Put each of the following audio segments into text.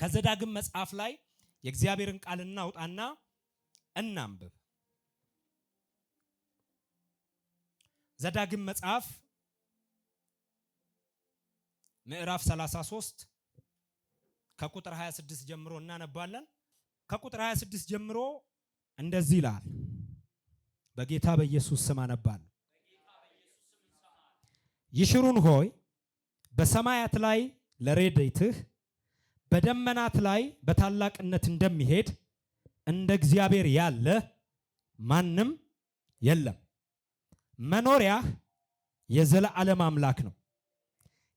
ከዘዳግም መጽሐፍ ላይ የእግዚአብሔርን ቃል እናውጣና እናንብብ። ዘዳግም መጽሐፍ ምዕራፍ 33 ከቁጥር 26 ጀምሮ እናነባለን። ከቁጥር 26 ጀምሮ እንደዚህ ይላል። በጌታ በኢየሱስ ስም አነባለሁ። ይሽሩን ሆይ በሰማያት ላይ ለረድኤትህ በደመናት ላይ በታላቅነት እንደሚሄድ እንደ እግዚአብሔር ያለ ማንም የለም። መኖሪያህ የዘላለም አምላክ ነው።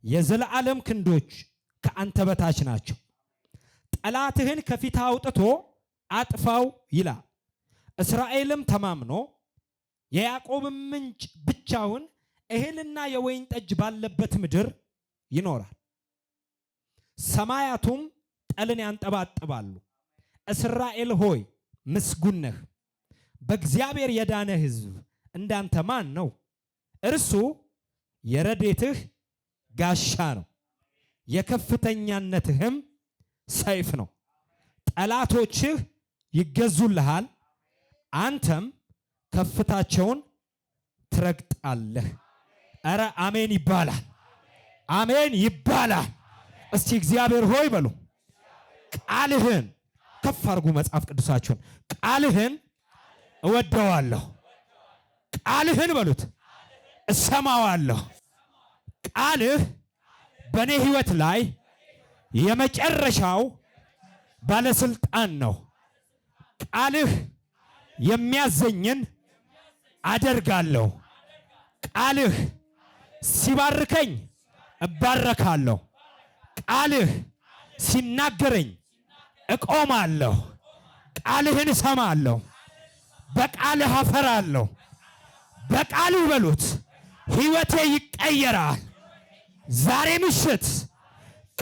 የዘላለም ክንዶች ከአንተ በታች ናቸው። ጠላትህን ከፊት አውጥቶ አጥፋው ይላል። እስራኤልም ተማምኖ የያዕቆብም ምንጭ ብቻውን እህልና የወይን ጠጅ ባለበት ምድር ይኖራል። ሰማያቱም ጠልን ያንጠባጥባሉ። እስራኤል ሆይ ምስጉን ነህ። በእግዚአብሔር የዳነ ሕዝብ እንዳንተ ማን ነው? እርሱ የረድኤትህ ጋሻ ነው፣ የከፍተኛነትህም ሰይፍ ነው። ጠላቶችህ ይገዙልሃል፣ አንተም ከፍታቸውን ትረግጣለህ። ኧረ አሜን ይባላል፣ አሜን ይባላል። እስቲ እግዚአብሔር ሆይ በሉ። ቃልህን ከፍ አድርጉ መጽሐፍ ቅዱሳችሁን። ቃልህን እወደዋለሁ፣ ቃልህን በሉት እሰማዋለሁ። ቃልህ በእኔ ህይወት ላይ የመጨረሻው ባለስልጣን ነው። ቃልህ የሚያዘኝን አደርጋለሁ። ቃልህ ሲባርከኝ እባረካለሁ። ቃልህ ሲናገረኝ እቆማለሁ። ቃልህን እሰማለሁ፣ በቃልህ አፈራለሁ። በቃልህ በሉት ህይወቴ ይቀየራል። ዛሬ ምሽት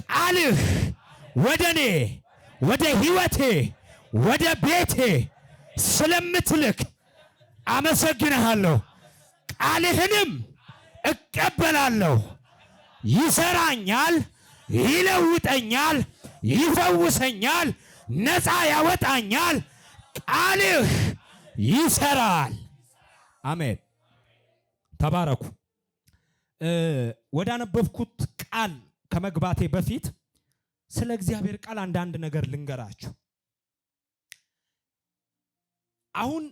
ቃልህ ወደኔ፣ ወደ ህይወቴ፣ ወደ ቤቴ ስለምትልክ አመሰግንሃለሁ። ቃልህንም እቀበላለሁ። ይሰራኛል፣ ይለውጠኛል፣ ይፈውሰኛል፣ ነፃ ያወጣኛል። ቃልህ ይሰራል። አሜን። ተባረኩ። ወደ አነበብኩት ቃል ከመግባቴ በፊት ስለ እግዚአብሔር ቃል አንዳንድ ነገር ልንገራችሁ። አሁን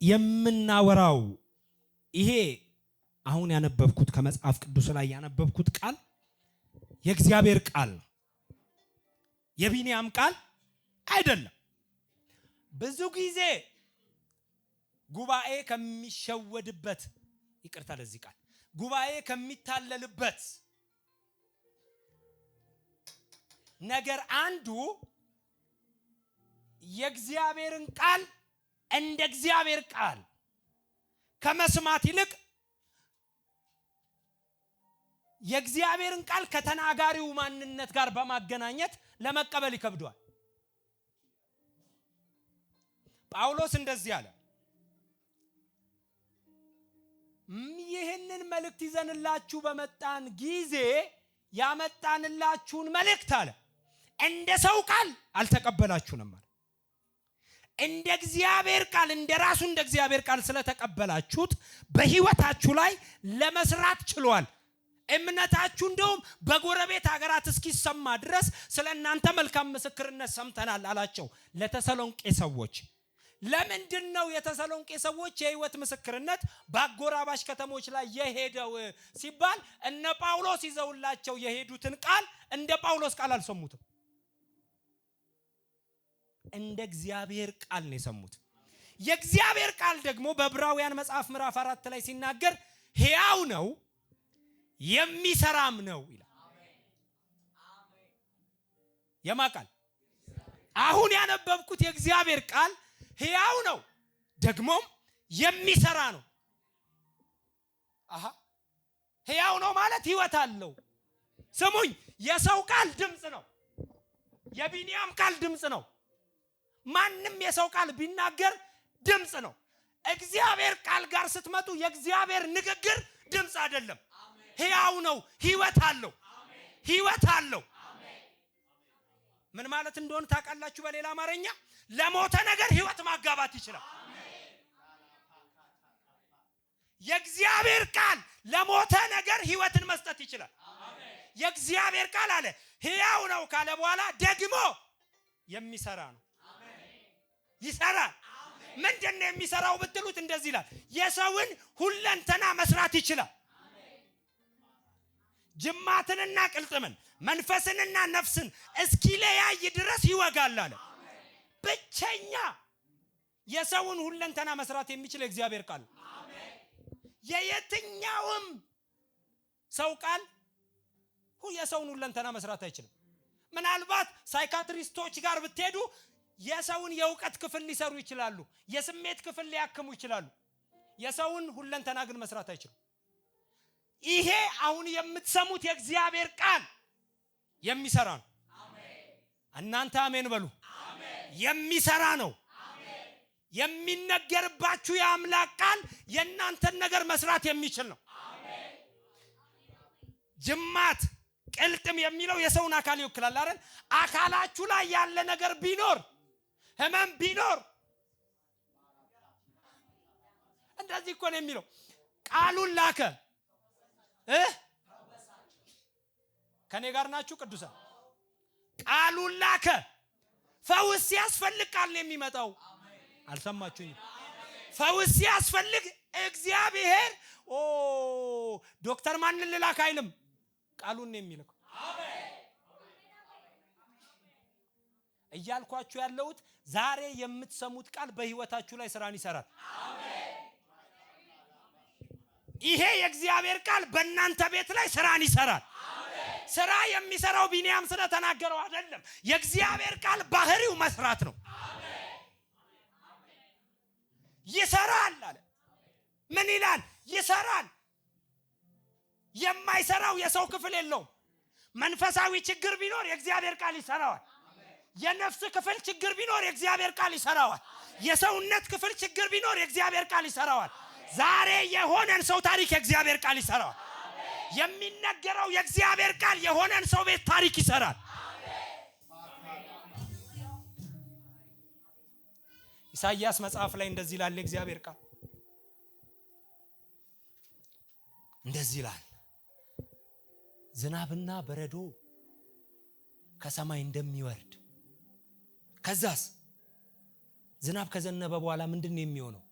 የምናወራው ይሄ አሁን ያነበብኩት ከመጽሐፍ ቅዱስ ላይ ያነበብኩት ቃል የእግዚአብሔር ቃል ነው፣ የቢንያም ቃል አይደለም። ብዙ ጊዜ ጉባኤ ከሚሸወድበት፣ ይቅርታ ለዚህ ቃል፣ ጉባኤ ከሚታለልበት ነገር አንዱ የእግዚአብሔርን ቃል እንደ እግዚአብሔር ቃል ከመስማት ይልቅ የእግዚአብሔርን ቃል ከተናጋሪው ማንነት ጋር በማገናኘት ለመቀበል ይከብዳል። ጳውሎስ እንደዚህ አለ፣ ይህንን መልእክት ይዘንላችሁ በመጣን ጊዜ ያመጣንላችሁን መልእክት አለ እንደ ሰው ቃል አልተቀበላችሁንም አለ። እንደ እግዚአብሔር ቃል፣ እንደ ራሱ እንደ እግዚአብሔር ቃል ስለተቀበላችሁት በህይወታችሁ ላይ ለመስራት ችሏል። እምነታችሁ እንደውም በጎረቤት ሀገራት እስኪሰማ ድረስ ስለ እናንተ መልካም ምስክርነት ሰምተናል አላቸው ለተሰሎንቄ ሰዎች። ለምንድን ነው የተሰሎንቄ ሰዎች የህይወት ምስክርነት በአጎራባሽ ከተሞች ላይ የሄደው ሲባል እነ ጳውሎስ ይዘውላቸው የሄዱትን ቃል እንደ ጳውሎስ ቃል አልሰሙትም። እንደ እግዚአብሔር ቃል ነው የሰሙት። የእግዚአብሔር ቃል ደግሞ በዕብራውያን መጽሐፍ ምዕራፍ 4 ላይ ሲናገር ሕያው ነው የሚሰራም ነው ይላል። የማ ቃል? አሁን ያነበብኩት የእግዚአብሔር ቃል ሕያው ነው ደግሞም የሚሰራ ነው። ሕያው ነው ማለት ህይወት አለው። ስሙኝ፣ የሰው ቃል ድምጽ ነው፣ የቢንያም ቃል ድምጽ ነው። ማንም የሰው ቃል ቢናገር ድምጽ ነው። እግዚአብሔር ቃል ጋር ስትመጡ የእግዚአብሔር ንግግር ድምጽ አይደለም፣ ሕያው ነው፣ ህይወት አለው፣ ህይወት አለው። ምን ማለት እንደሆነ ታውቃላችሁ? በሌላ አማርኛ ለሞተ ነገር ህይወት ማጋባት ይችላል። የእግዚአብሔር ቃል ለሞተ ነገር ህይወትን መስጠት ይችላል። የእግዚአብሔር ቃል አለ ሕያው ነው ካለ በኋላ ደግሞ የሚሰራ ነው። ይሰራል። ምንድነው የሚሰራው ብትሉት እንደዚህ ይላል፣ የሰውን ሁለንተና መስራት ይችላል። ጅማትንና ቅልጥምን መንፈስንና ነፍስን እስኪለያይ ድረስ ይወጋል አለ። ብቸኛ የሰውን ሁለንተና መስራት የሚችል እግዚአብሔር ቃል። የየትኛውም ሰው ቃል የሰውን ሁለንተና መስራት አይችልም። ምናልባት ሳይካትሪስቶች ጋር ብትሄዱ የሰውን የእውቀት ክፍል ሊሰሩ ይችላሉ፣ የስሜት ክፍል ሊያክሙ ይችላሉ። የሰውን ሁለንተና ግን መስራት አይችሉም። ይሄ አሁን የምትሰሙት የእግዚአብሔር ቃል የሚሰራ ነው። እናንተ አሜን በሉ። የሚሰራ ነው። የሚነገርባችሁ የአምላክ ቃል የእናንተን ነገር መስራት የሚችል ነው። ጅማት ቅልጥም የሚለው የሰውን አካል ይወክላል አይደል? አካላችሁ ላይ ያለ ነገር ቢኖር ህመም ቢኖር እንደዚህ እኮ ነው የሚለው። ቃሉን ላከ ከኔ ጋር ናችሁ ቅዱሳን? ቃሉን ላከ። ፈውስ ሲያስፈልግ ቃል ነው የሚመጣው። አልሰማችሁኝ? ፈውስ ሲያስፈልግ እግዚአብሔር ዶክተር ማንን ልላክ አይልም፣ ቃሉን ነው የሚልከው። እያልኳችሁ ያለሁት ዛሬ የምትሰሙት ቃል በህይወታችሁ ላይ ስራን ይሰራል። ይሄ የእግዚአብሔር ቃል በእናንተ ቤት ላይ ስራን ይሰራል። ስራ የሚሰራው ቢንያም ስለተናገረው አይደለም። የእግዚአብሔር ቃል ባህሪው መስራት ነው። ይሰራል አለ። ምን ይላል? ይሰራል። የማይሰራው የሰው ክፍል የለውም። መንፈሳዊ ችግር ቢኖር የእግዚአብሔር ቃል ይሰራዋል። የነፍስ ክፍል ችግር ቢኖር የእግዚአብሔር ቃል ይሰራዋል። የሰውነት ክፍል ችግር ቢኖር የእግዚአብሔር ቃል ይሰራዋል። ዛሬ የሆነን ሰው ታሪክ የእግዚአብሔር ቃል ይሰራዋል። የሚነገረው የእግዚአብሔር ቃል የሆነን ሰው ቤት ታሪክ ይሰራል። ኢሳይያስ መጽሐፍ ላይ እንደዚህ ይላል የእግዚአብሔር ቃል፣ እንደዚህ ይላል፣ ዝናብና በረዶ ከሰማይ እንደሚወርድ። ከዛስ ዝናብ ከዘነበ በኋላ ምንድነው የሚሆነው?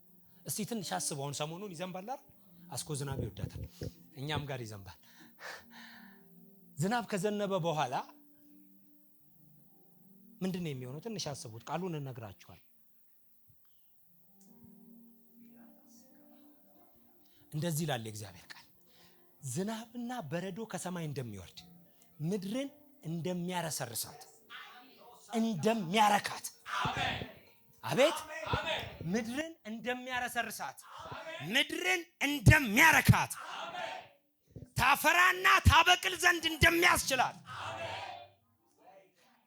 እስቲ ትንሽ አስቡ። አሁን ሰሞኑን ይዘንባል አይደል? አስኮ ዝናብ ይወዳታል፣ እኛም ጋር ይዘንባል። ዝናብ ከዘነበ በኋላ ምንድነው የሚሆነው? ትንሽ አስቡት። ቃሉን እነግራችኋለሁ። እንደዚህ ይላል የእግዚአብሔር ቃል፣ ዝናብና በረዶ ከሰማይ እንደሚወርድ ምድርን እንደሚያረሰርሳት እንደሚያረካት። አቤት! ምድርን እንደሚያረሰርሳት ምድርን እንደሚያረካት ታፈራና ታበቅል ዘንድ እንደሚያስችላት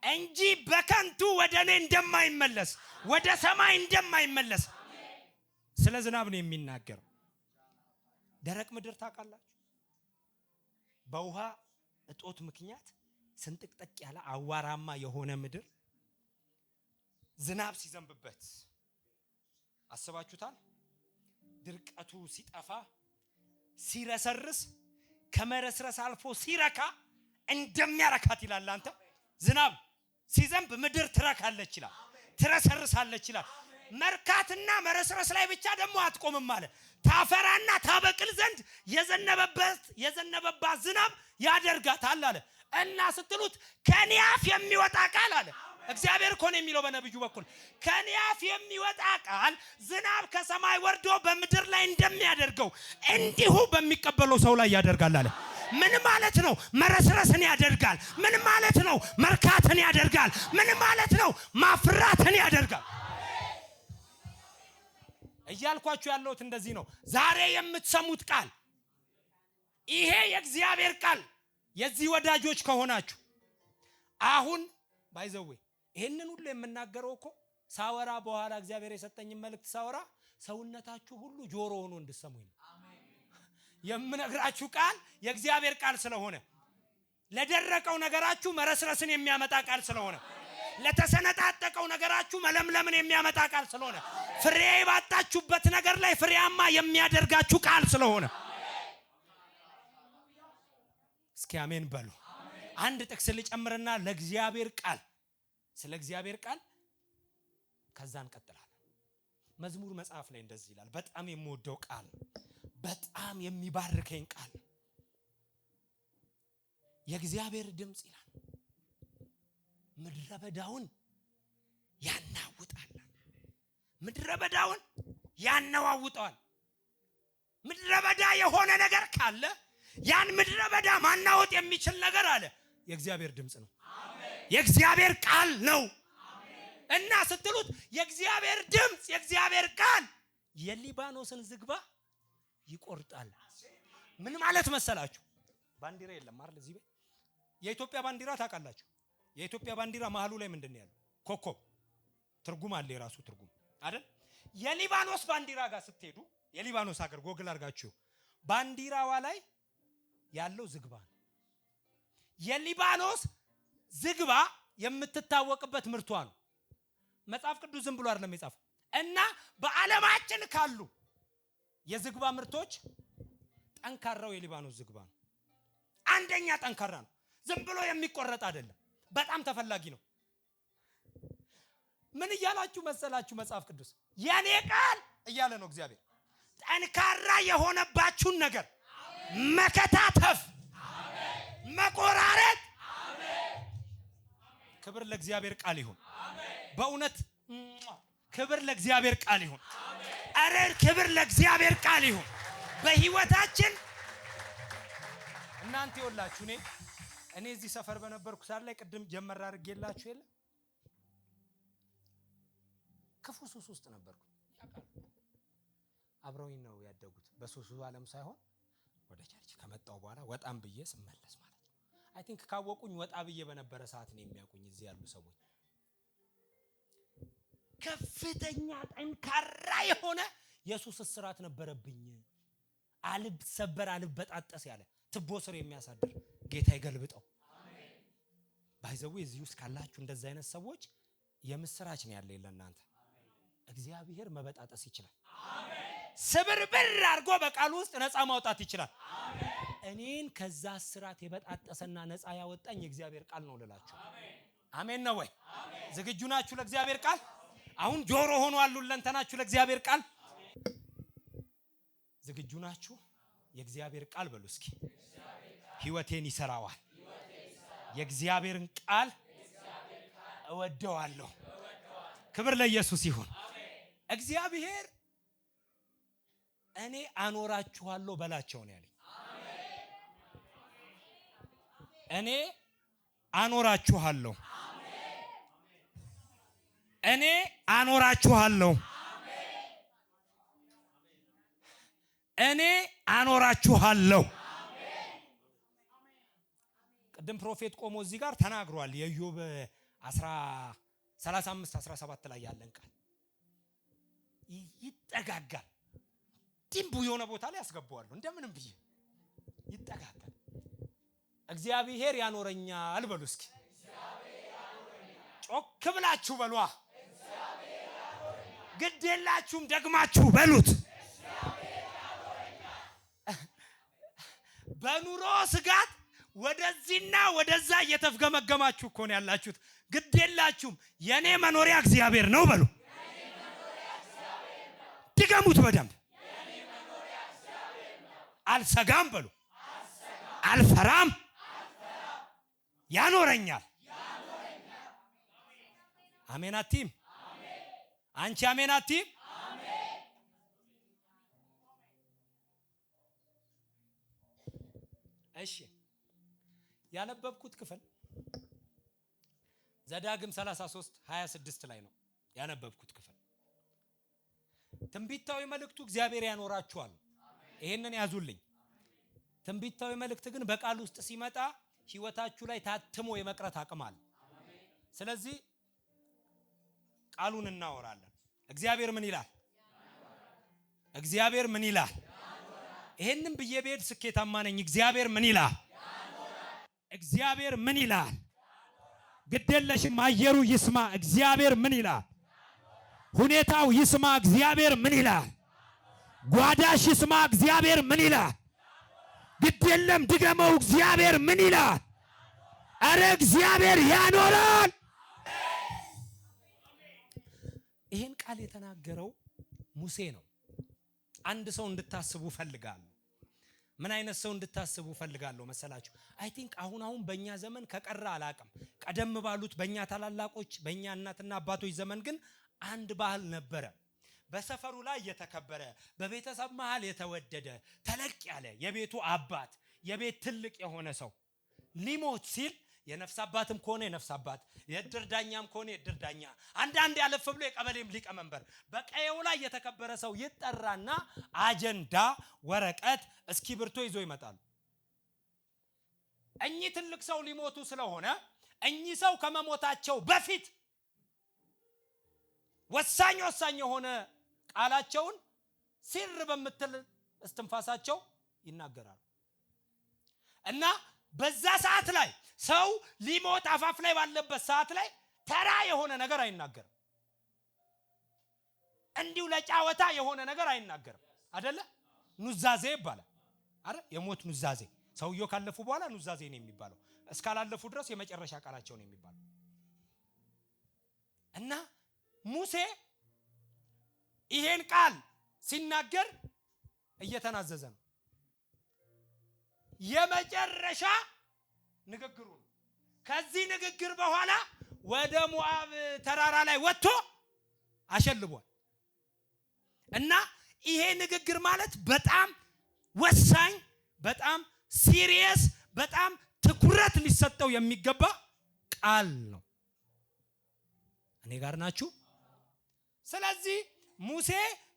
እንጂ በከንቱ ወደ እኔ እንደማይመለስ ወደ ሰማይ እንደማይመለስ ስለ ዝናብ ነው የሚናገረው። ደረቅ ምድር ታውቃላችሁ? በውሃ እጦት ምክንያት ስንጥቅጥቅ ያለ አዋራማ የሆነ ምድር ዝናብ ሲዘንብበት አስባችሁታል? ድርቀቱ ሲጠፋ ሲረሰርስ ከመረስረስ አልፎ ሲረካ እንደሚያረካት ይላል። አንተ ዝናብ ሲዘንብ ምድር ትረካለች ይላል፣ ትረሰርሳለች ይላል። መርካትና መረስረስ ላይ ብቻ ደግሞ አትቆምም ማለት ታፈራና ታበቅል ዘንድ የዘነበባት ዝናብ ያደርጋታል አለ። እና ስትሉት ከኔ አፍ የሚወጣ ቃል አለ። እግዚአብሔር እኮ ነው የሚለው በነብዩ በኩል ከኔ አፍ የሚወጣ ቃል ዝናብ ከሰማይ ወርዶ በምድር ላይ እንደሚያደርገው እንዲሁ በሚቀበለው ሰው ላይ ያደርጋል አለ። ምን ማለት ነው? መረስረስን ያደርጋል። ምን ማለት ነው? መርካትን ያደርጋል። ምን ማለት ነው? ማፍራትን ያደርጋል። እያልኳችሁ ያለሁት እንደዚህ ነው። ዛሬ የምትሰሙት ቃል ይሄ የእግዚአብሔር ቃል የዚህ ወዳጆች ከሆናችሁ አሁን ባይዘዌ ይሄንን ሁሉ የምናገረው እኮ ሳወራ በኋላ እግዚአብሔር የሰጠኝ መልእክት ሳወራ ሰውነታችሁ ሁሉ ጆሮ ሆኖ እንድሰሙኝ ነው። የምነግራችሁ ቃል የእግዚአብሔር ቃል ስለሆነ ለደረቀው ነገራችሁ መረስረስን የሚያመጣ ቃል ስለሆነ ለተሰነጣጠቀው ነገራችሁ መለምለምን የሚያመጣ ቃል ስለሆነ፣ ፍሬ ባጣችሁበት ነገር ላይ ፍሬያማ የሚያደርጋችሁ ቃል ስለሆነ እስኪ አሜን በሉ። አንድ ጥቅስ ልጨምርና ለእግዚአብሔር ቃል ስለ እግዚአብሔር ቃል ከዛ እንቀጥላለን። መዝሙር መጽሐፍ ላይ እንደዚህ ይላል። በጣም የምወደው ቃል፣ በጣም የሚባርከኝ ቃል የእግዚአብሔር ድምጽ ይላል ምድረ በዳውን ያናውጣል። ምድረ በዳውን ያናዋውጣል። ምድረ በዳ የሆነ ነገር ካለ ያን ምድረ በዳ ማናወጥ የሚችል ነገር አለ የእግዚአብሔር ድምጽ ነው። የእግዚአብሔር ቃል ነው። እና ስትሉት የእግዚአብሔር ድምጽ የእግዚአብሔር ቃል የሊባኖስን ዝግባ ይቆርጣል። ምን ማለት መሰላችሁ? ባንዲራ የለም አይደል? እዚህ ቤት የኢትዮጵያ ባንዲራ ታውቃላችሁ? የኢትዮጵያ ባንዲራ መሃሉ ላይ ምንድነው ያለው? ኮከብ። ትርጉም አለ፣ የራሱ ትርጉም አይደል? የሊባኖስ ባንዲራ ጋር ስትሄዱ የሊባኖስ ሀገር ጎግል አድርጋችሁ ባንዲራዋ ላይ ያለው ዝግባ ነው። የሊባኖስ ዝግባ የምትታወቅበት ምርቷ ነው። መጽሐፍ ቅዱስ ዝም ብሎ አይደለም የጻፈው። እና በዓለማችን ካሉ የዝግባ ምርቶች ጠንካራው የሊባኖስ ዝግባ ነው። አንደኛ ጠንካራ ነው። ዝም ብሎ የሚቆረጥ አይደለም። በጣም ተፈላጊ ነው። ምን እያላችሁ መሰላችሁ? መጽሐፍ ቅዱስ የኔ ቃል እያለ ነው እግዚአብሔር። ጠንካራ የሆነባችሁን ነገር መከታተፍ፣ መቆራረጥ። ክብር ለእግዚአብሔር ቃል ይሁን። በእውነት ክብር ለእግዚአብሔር ቃል ይሁን። አረ ክብር ለእግዚአብሔር ቃል ይሁን። በህይወታችን እናንተ ይወላችሁ እኔ እዚህ ሰፈር በነበርኩ ሰዓት ላይ ቅድም ጀመር አድርጌላችሁ የለ ክፉ ሱስ ውስጥ ነበርኩ። አብረውኝ ነው ያደጉት። በሱሱ ዓለም ሳይሆን ወደ ቸርች ከመጣው በኋላ ወጣም ብዬ ስመለስ ማለት ነው። አይ ቲንክ ካወቁኝ ወጣ ብዬ በነበረ ሰዓት ነው የሚያውቁኝ እዚህ ያሉ ሰዎች። ከፍተኛ ጠንካራ የሆነ የሱስ እስራት ነበረብኝ። አልሰበር አልበጣጠስ ያለ ትቦ ስር የሚያሳድር ጌታ ይገልብጠው። አሜን። ባይዘው እዚህ ውስጥ ካላችሁ እንደዛ አይነት ሰዎች የምስራች ነው ያለ ለእናንተ። እግዚአብሔር መበጣጠስ ይችላል። አሜን። ስብርብር አድርጎ በቃሉ ውስጥ ነፃ ማውጣት ይችላል። አሜን። እኔን ከዛ እስራት የበጣጠሰና ነፃ ያወጣኝ የእግዚአብሔር ቃል ነው ልላችሁ። አሜን። አሜን ነው ወይ? ዝግጁ ናችሁ ለእግዚአብሔር ቃል? አሁን ጆሮ ሆኖ አሉለንተናችሁ ለእግዚአብሔር ቃል ዝግጁ ናችሁ? የእግዚአብሔር ቃል በሉ እስኪ ህይወቴን ይሰራዋል። የእግዚአብሔርን ቃል እወደዋለሁ። ክብር ለኢየሱስ ይሁን። እግዚአብሔር እኔ አኖራችኋለሁ በላቸው ነው ያለኝ። እኔ አኖራችኋለሁ፣ እኔ አኖራችኋለሁ፣ እኔ አኖራችኋለሁ። ቅድም ፕሮፌት ቆሞ እዚህ ጋር ተናግሯል። የኢዮብ 35:17 ላይ ያለን ቃል ይጠጋጋል። ዲምቡ የሆነ ቦታ ላይ ያስገባዋለሁ እንደምንም ብዬ ይጠጋጋል። እግዚአብሔር ያኖረኛል በሉ እስኪ ጮክ ብላችሁ በሏ። ግድ የላችሁም ደግማችሁ በሉት። በኑሮ ስጋት ወደዚህና ወደዛ እየተፍገመገማችሁ እኮ ነው ያላችሁት። ግድ የላችሁም የኔ መኖሪያ እግዚአብሔር ነው በሉ። ድገሙት በደንብ። አልሰጋም በሉ። አልፈራም፣ ያኖረኛል። አሜን አቲም? አንቺ አሜን አቲም? እሺ ያነበብኩት ክፍል ዘዳግም 33:26 ላይ ነው ያነበብኩት ክፍል። ትንቢታዊ መልእክቱ እግዚአብሔር ያኖራችኋል። ይሄንን ያዙልኝ። ትንቢታዊ መልእክት ግን በቃል ውስጥ ሲመጣ ህይወታችሁ ላይ ታትሞ የመቅረት አቅም አለ። ስለዚህ ቃሉን እናወራለን። እግዚአብሔር ምን ይላል? እግዚአብሔር ምን ይላል? ይሄንን ብዬ ብሄድ ስኬታማ ነኝ። እግዚአብሔር ምን ይላል? እግዚአብሔር ምን ይላል? ግዴለሽም አየሩ ይስማ እግዚአብሔር ምን ይላል? ሁኔታው ይስማ እግዚአብሔር ምን ይላል? ጓዳሽ ይስማ እግዚአብሔር ምን ይላል? ግዴለም ድገመው እግዚአብሔር ምን ይላል? አረ እግዚአብሔር ያኖራል። ይሄን ቃል የተናገረው ሙሴ ነው። አንድ ሰው እንድታስቡ ፈልጋለሁ። ምን አይነት ሰው እንድታስቡ ፈልጋለሁ መሰላችሁ? አይ ቲንክ አሁን በእኛ ዘመን ከቀረ አላቅም። ቀደም ባሉት በእኛ ታላላቆች በእኛ እናትና አባቶች ዘመን ግን አንድ ባህል ነበረ። በሰፈሩ ላይ የተከበረ በቤተሰብ መሃል የተወደደ ተለቅ ያለ የቤቱ አባት የቤት ትልቅ የሆነ ሰው ሊሞት ሲል የነፍስ አባትም ከሆነ የነፍስ አባት የእድር ዳኛም ከሆነ የእድር ዳኛ አንዳንድ ያለፍ ብሎ የቀበሌም ሊቀመንበር በቀየው ላይ የተከበረ ሰው ይጠራና አጀንዳ ወረቀት እስክሪብቶ ይዞ ይመጣሉ። እኚህ ትልቅ ሰው ሊሞቱ ስለሆነ እኚህ ሰው ከመሞታቸው በፊት ወሳኝ የሆነ ቃላቸውን ሲር በመተል እስትንፋሳቸው ይናገራሉ። እና በዛ ሰዓት ላይ ሰው ሊሞት አፋፍ ላይ ባለበት ሰዓት ላይ ተራ የሆነ ነገር አይናገርም። እንዲሁ ለጫወታ የሆነ ነገር አይናገርም አይደለ? ኑዛዜ ይባላል አይደል? የሞት ኑዛዜ። ሰውየው ካለፉ በኋላ ኑዛዜ ነው የሚባለው። እስካላለፉ ድረስ የመጨረሻ ቃላቸው ነው የሚባለው። እና ሙሴ ይሄን ቃል ሲናገር እየተናዘዘ ነው። የመጨረሻ ንግግሩ ነው። ከዚህ ንግግር በኋላ ወደ ሞዓብ ተራራ ላይ ወጥቶ አሸልቧል። እና ይሄ ንግግር ማለት በጣም ወሳኝ፣ በጣም ሲሪየስ፣ በጣም ትኩረት ሊሰጠው የሚገባ ቃል ነው። እኔ ጋር ናችሁ? ስለዚህ ሙሴ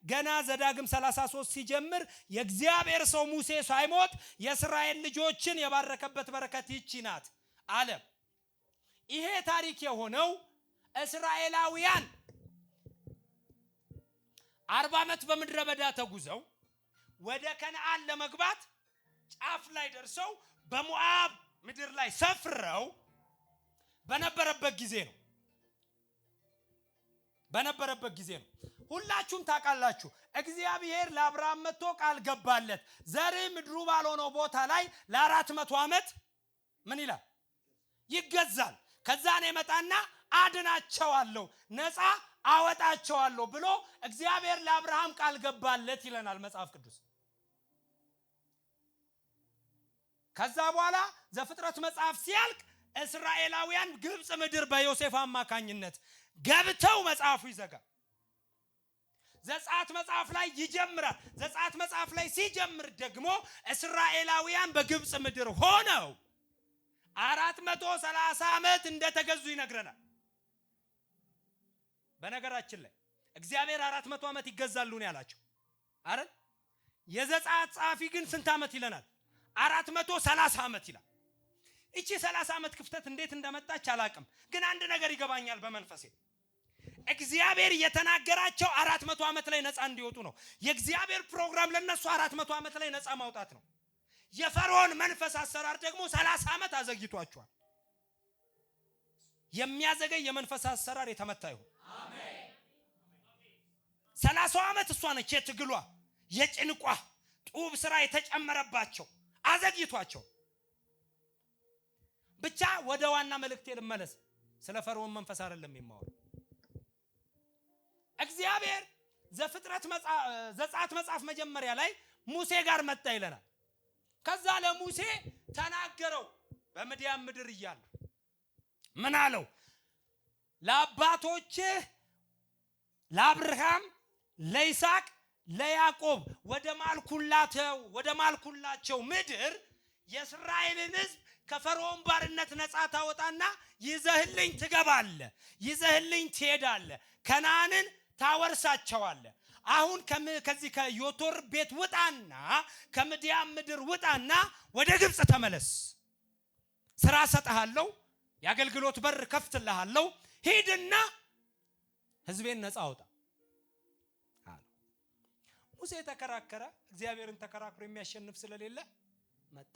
ገና ዘዳግም 33 ሲጀምር የእግዚአብሔር ሰው ሙሴ ሳይሞት የእስራኤል ልጆችን የባረከበት በረከት ይቺ ናት አለ። ይሄ ታሪክ የሆነው እስራኤላውያን 40 ዓመት በምድረ በዳ ተጉዘው ወደ ከነዓን ለመግባት ጫፍ ላይ ደርሰው በሞዓብ ምድር ላይ ሰፍረው በነበረበት ጊዜ ነው። ሁላችሁም ታውቃላችሁ። እግዚአብሔር ለአብርሃም መጥቶ ቃል ገባለት። ዘር ምድሩ ባልሆነው ቦታ ላይ ለ400 ዓመት ምን ይላል? ይገዛል። ከዛ ነው መጣና አድናቸዋለሁ፣ ነፃ አወጣቸዋለሁ ብሎ እግዚአብሔር ለአብርሃም ቃል ገባለት ይለናል መጽሐፍ ቅዱስ። ከዛ በኋላ ዘፍጥረት መጽሐፍ ሲያልቅ እስራኤላውያን ግብጽ ምድር በዮሴፍ አማካኝነት ገብተው መጽሐፉ ይዘጋል። ዘጸአት መጽሐፍ ላይ ይጀምራል። ዘጸአት መጽሐፍ ላይ ሲጀምር ደግሞ እስራኤላውያን በግብጽ ምድር ሆነው 430 ዓመት እንደተገዙ ይነግረናል። በነገራችን ላይ እግዚአብሔር 400 ዓመት ይገዛሉ ነው ያላቸው አይደል? የዘጸአት ጻፊ ግን ስንት ዓመት ይለናል? 430 ዓመት ይላል። እቺ 30 ዓመት ክፍተት እንዴት እንደመጣች አላቅም፣ ግን አንድ ነገር ይገባኛል በመንፈሴ። እግዚአብሔር የተናገራቸው 400 ዓመት ላይ ነፃ እንዲወጡ ነው። የእግዚአብሔር ፕሮግራም ለነሱ 400 ዓመት ላይ ነፃ ማውጣት ነው። የፈርዖን መንፈስ አሰራር ደግሞ 30 ዓመት አዘግይቷቸዋል። የሚያዘገይ የመንፈስ አሰራር የተመታ ይሁን። አሜን። 30 ዓመት እሷ ነች የትግሏ የጭንቋ ጡብ ስራ የተጨመረባቸው አዘግይቷቸው። ብቻ ወደ ዋና መልእክቴ ልመለስ። ስለ ፈርዖን መንፈስ አይደለም የማወራው። እግዚአብሔር ዘጸአት መጽሐፍ መጀመሪያ ላይ ሙሴ ጋር መጣ ይለናል። ከዛ ለሙሴ ተናገረው። በምድያም ምድር እያሉ ምን አለው? ለአባቶችህ ለአብርሃም ለይስሐቅ ለያዕቆብ ወደ ማልኩላቸው ምድር የእስራኤልን ሕዝብ ከፈርዖን ባርነት ነፃ ታወጣና ይዘህልኝ ትገባለህ፣ ይዘህልኝ ትሄዳለህ፣ ከነዓንን ታወርሳቸዋለህ። አሁን ከዚህ ከዮቶር ቤት ውጣና ከምድያም ምድር ውጣና ወደ ግብጽ ተመለስ፣ ስራ ሰጥሃለሁ፣ የአገልግሎት በር ከፍትልሃለሁ፣ ሂድና ህዝቤን ነፃ አውጣ አለ። ሙሴ ተከራከረ። እግዚአብሔርን ተከራክሮ የሚያሸንፍ ስለሌለ መጣ።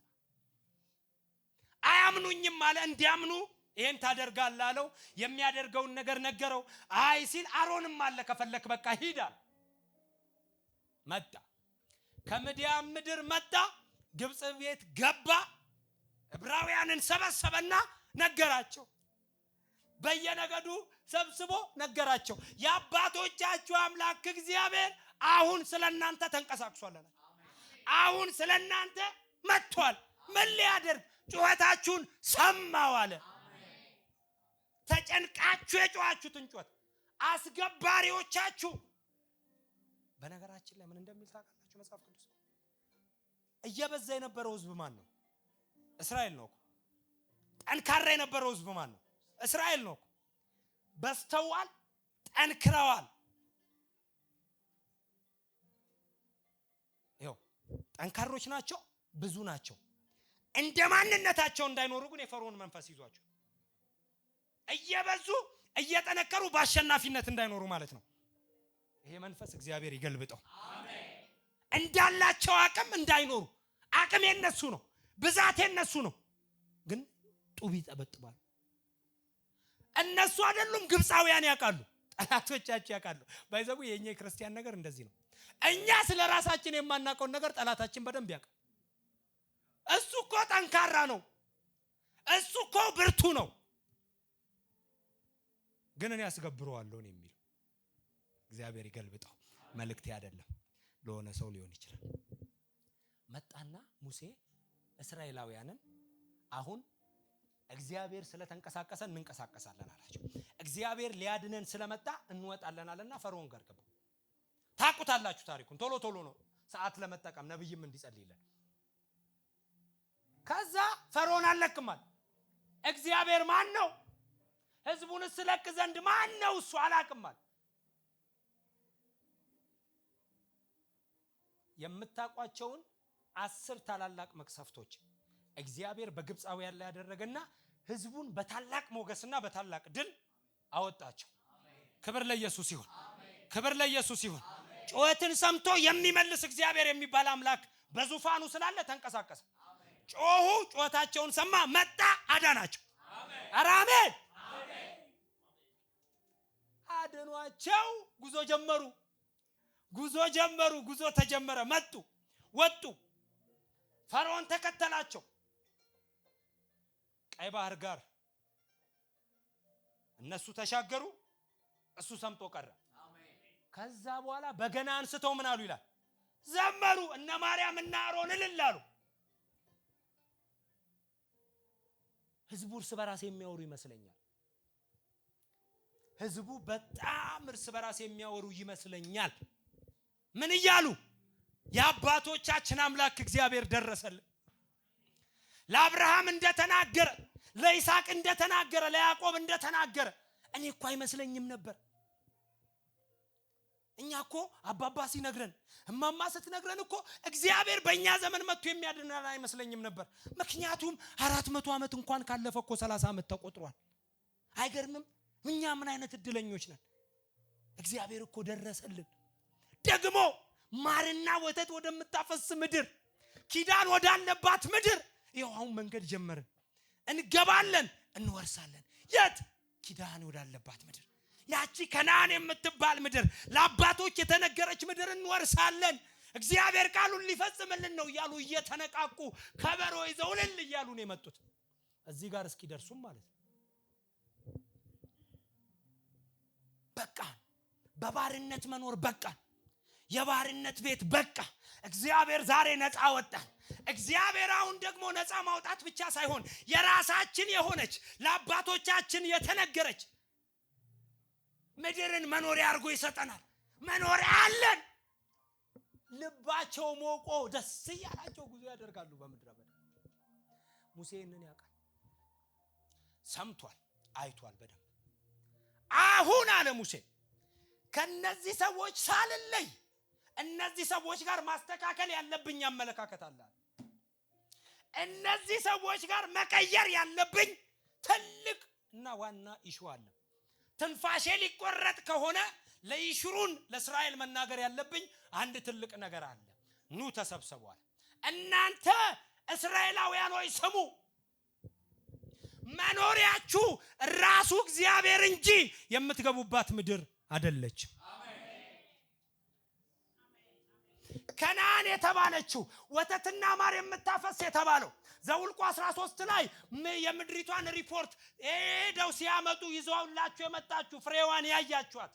አያምኑኝም አለ። እንዲያምኑ ይሄን ታደርጋለህ አለው። የሚያደርገውን ነገር ነገረው። አይ ሲል አሮንም አለ ከፈለክ በቃ ሂድ አለ። መጣ፣ ከምድያም ምድር መጣ፣ ግብጽ ቤት ገባ። ዕብራውያንን ሰበሰበና ነገራቸው። በየነገዱ ሰብስቦ ነገራቸው። የአባቶቻችሁ አምላክ እግዚአብሔር አሁን ስለናንተ ተንቀሳቅሷል። አሁን ስለናንተ መጥቷል። ምን ሊያደርግ? ጩኸታችሁን ሰማው አለ። ተጨንቃችሁ የጮኻችሁትን ጩኸት አስገባሪዎቻችሁ። በነገራችን ላይ ምን እንደሚል ታውቃላችሁ? መጽሐፍ ቅዱስ እየበዛ የነበረው ህዝብ ማን ነው? እስራኤል ነው። ጠንካራ የነበረው ህዝብ ማን ነው? እስራኤል ነው። በስተዋል፣ ጠንክረዋል። ይኸው ጠንካሮች ናቸው፣ ብዙ ናቸው። እንደ ማንነታቸው እንዳይኖሩ ግን የፈርዖን መንፈስ ይዟቸው እየበዙ እየጠነከሩ በአሸናፊነት እንዳይኖሩ ማለት ነው። ይሄ መንፈስ እግዚአብሔር ይገልብጠው። አሜን። እንዳላቸው አቅም እንዳይኖሩ። አቅም የነሱ ነው፣ ብዛት የነሱ ነው፣ ግን ጡብ ይጠበጥባሉ። እነሱ አይደሉም፣ ግብፃውያን ያውቃሉ፣ ጠላቶቻቸው ያውቃሉ። ባይዘቡ የኛ ክርስቲያን ነገር እንደዚህ ነው። እኛ ስለ ራሳችን የማናውቀውን ነገር ጠላታችን በደንብ ያውቃል። እሱ እኮ ጠንካራ ነው፣ እሱ እኮ ብርቱ ነው፣ ግን እኔ አስገብረዋለሁ ነው የሚለው። እግዚአብሔር ይገልብጠው። መልእክቴ አይደለም፣ ለሆነ ሰው ሊሆን ይችላል። መጣና ሙሴ እስራኤላውያንን አሁን እግዚአብሔር ስለተንቀሳቀሰ እንንቀሳቀሳለን አላቸው። እግዚአብሔር ሊያድነን ስለመጣ እንወጣለን አለና ፈርዖን ጋር ገቡ። ታውቁታላችሁ ታሪኩን። ቶሎ ቶሎ ነው ሰዓት ለመጠቀም ነብይም እንዲጸልይልን። ከዛ ፈርዖን አለክማል። እግዚአብሔር ማን ነው? ህዝቡን ስለቅ ዘንድ ማን ነው? እሱ አላቅማል። የምታቋቸውን 10 ታላላቅ መቅሰፍቶች እግዚአብሔር በግብፃውያን ላይ ያደረገና ህዝቡን በታላቅ ሞገስና በታላቅ ድል አወጣቸው። ክብር ለኢየሱስ ይሁን፣ ክብር ለኢየሱስ ይሁን። ጩኸትን ሰምቶ የሚመልስ እግዚአብሔር የሚባል አምላክ በዙፋኑ ስላለ ተንቀሳቀሰ። ጮሁ፣ ጩኸታቸውን ሰማ፣ መጣ፣ አዳናቸው። አሜን። አድኗቸው። ጉዞ ጀመሩ፣ ጉዞ ጀመሩ፣ ጉዞ ተጀመረ። መጡ፣ ወጡ። ፈርዖን ተከተላቸው ቀይ ባህር ጋር። እነሱ ተሻገሩ፣ እሱ ሰምጦ ቀረ። ከዛ በኋላ በገና አንስተው ምን አሉ ይላል? ዘመሩ። እነ ማርያም እና አሮን እልል አሉ። ህዝቡ እርስ በራስ የሚያወሩ ይመስለኛል። ህዝቡ በጣም እርስ በራስ የሚያወሩ ይመስለኛል። ምን እያሉ? የአባቶቻችን አምላክ እግዚአብሔር ደረሰልን። ለአብርሃም እንደተናገረ፣ ለይስሐቅ እንደተናገረ፣ ለያዕቆብ እንደተናገረ እኔ እኮ አይመስለኝም ነበር። እኛ እኮ አባባ ሲነግረን፣ እማማ ስትነግረን እኮ እግዚአብሔር በእኛ ዘመን መጥቶ የሚያድነን አይመስለኝም ነበር። ምክንያቱም 400 ዓመት እንኳን ካለፈ እኮ 30 ዓመት ተቆጥሯል። አይገርምም? እኛ ምን አይነት እድለኞች ነን! እግዚአብሔር እኮ ደረሰልን። ደግሞ ማርና ወተት ወደምታፈስ ምድር፣ ኪዳን ወዳለባት ምድር ይኸው አሁን መንገድ ጀመርን። እንገባለን፣ እንወርሳለን። የት? ኪዳን ወዳለባት ምድር፣ ያቺ ከነዓን የምትባል ምድር፣ ለአባቶች የተነገረች ምድር እንወርሳለን። እግዚአብሔር ቃሉን ሊፈጽምልን ነው እያሉ እየተነቃቁ ከበሮ ይዘው እልል እያሉ ነው የመጡት። እዚህ ጋር እስኪደርሱም ማለት ነው። በቃ በባርነት መኖር በቃ፣ የባርነት ቤት በቃ። እግዚአብሔር ዛሬ ነፃ ወጣን። እግዚአብሔር አሁን ደግሞ ነፃ ማውጣት ብቻ ሳይሆን የራሳችን የሆነች ለአባቶቻችን የተነገረች ምድርን መኖሪያ አድርጎ ይሰጠናል። መኖሪያ አለን። ልባቸው ሞቆ ደስ እያላቸው ጉዞ ያደርጋሉ በምድረ በዳ። ሙሴ እንን ያውቃል፣ ሰምቷል፣ አይቷል በደንብ። አሁን አለ ሙሴ ከነዚህ ሰዎች ሳልለይ እነዚህ ሰዎች ጋር ማስተካከል ያለብኝ አመለካከት አለ። እነዚህ ሰዎች ጋር መቀየር ያለብኝ ትልቅ እና ዋና ኢሹ አለ። ትንፋሼ ሊቆረጥ ከሆነ ለይሽሩን ለእስራኤል መናገር ያለብኝ አንድ ትልቅ ነገር አለ። ኑ ተሰብሰቧል። እናንተ እስራኤላውያን ሆይ ስሙ። መኖሪያችሁ ራሱ እግዚአብሔር እንጂ የምትገቡባት ምድር አይደለችም። ከነዓን የተባለችው ወተትና ማር የምታፈስ የተባለው ዘኍልቍ 13 ላይ የምድሪቷን ሪፖርት ሄደው ሲያመጡ ይዘውላችሁ የመጣችሁ ፍሬዋን ያያችኋት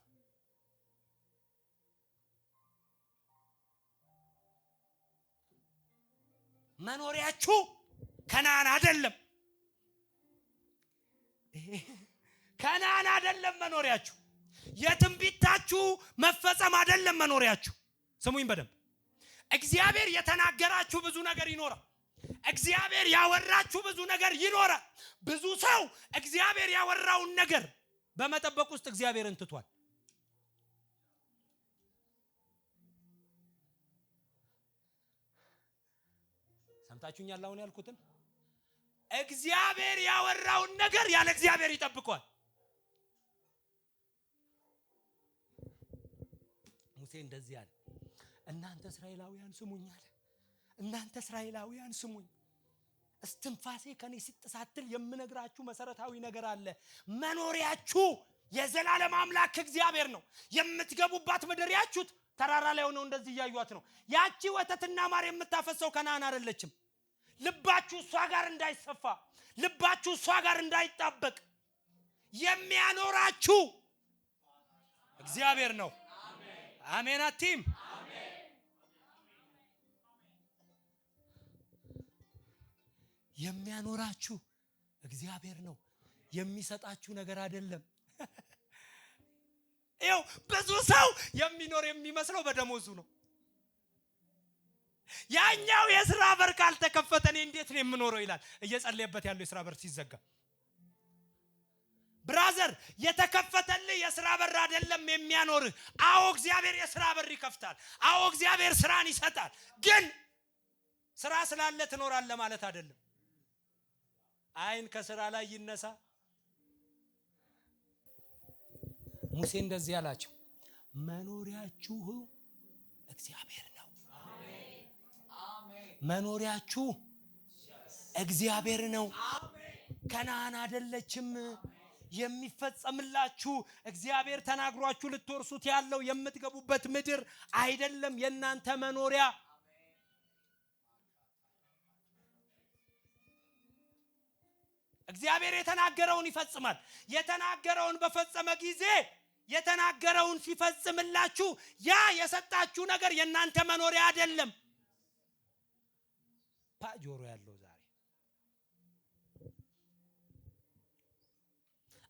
መኖሪያችሁ ከነዓን አይደለም። ከነዓን አይደለም መኖሪያችሁ። የትንቢታችሁ መፈጸም አይደለም መኖሪያችሁ። ስሙኝ በደንብ። እግዚአብሔር የተናገራችሁ ብዙ ነገር ይኖራል። እግዚአብሔር ያወራችሁ ብዙ ነገር ይኖራል። ብዙ ሰው እግዚአብሔር ያወራውን ነገር በመጠበቅ ውስጥ እግዚአብሔርን ትቷል። ሰምታችሁኛል? አሁን ያልኩትን እግዚአብሔር ያወራውን ነገር ያለ እግዚአብሔር ይጠብቀዋል። ሙሴ እንደዚህ አለ፣ እናንተ እስራኤላውያን ስሙኝ አለ። እናንተ እስራኤላውያን ስሙኝ፣ እስትንፋሴ ከኔ ሲጥሳትል የምነግራችሁ መሰረታዊ ነገር አለ። መኖሪያችሁ የዘላለም አምላክ እግዚአብሔር ነው። የምትገቡባት ምድር ያችሁት ተራራ ላይ ሆነው እንደዚህ ያዩት ነው። ያቺ ወተትና ማር የምታፈሰው ከነዓን አይደለችም። ልባችሁ እሷ ጋር እንዳይሰፋ፣ ልባችሁ እሷ ጋር እንዳይጣበቅ የሚያኖራችሁ እግዚአብሔር ነው። አሜን አቲም የሚያኖራችሁ እግዚአብሔር ነው። የሚሰጣችሁ ነገር አይደለም። ይኸው ብዙ ሰው የሚኖር የሚመስለው በደሞዙ ነው። ያኛው የሥራ በር ካልተከፈተ እኔ እንዴት ነው የምኖረው ይላል። እየጸለየበት ያለው የሥራ በር ሲዘጋ ብራዘር፣ የተከፈተልህ የሥራ በር አይደለም የሚያኖርህ። አዎ እግዚአብሔር የሥራ በር ይከፍታል። አዎ እግዚአብሔር ስራን ይሰጣል። ግን ስራ ስላለ ትኖራለህ ማለት አይደለም። አይን ከስራ ላይ ይነሳ። ሙሴ እንደዚህ ያላቸው መኖሪያችሁ እግዚአብሔር ነው። መኖሪያችሁ እግዚአብሔር ነው። ከነዓን አይደለችም። የሚፈጸምላችሁ እግዚአብሔር ተናግሯችሁ ልትወርሱት ያለው የምትገቡበት ምድር አይደለም የእናንተ መኖሪያ። እግዚአብሔር የተናገረውን ይፈጽማል። የተናገረውን በፈጸመ ጊዜ የተናገረውን ሲፈጽምላችሁ ያ የሰጣችሁ ነገር የእናንተ መኖሪያ አይደለም። ጆሮ ያለው ዛሬ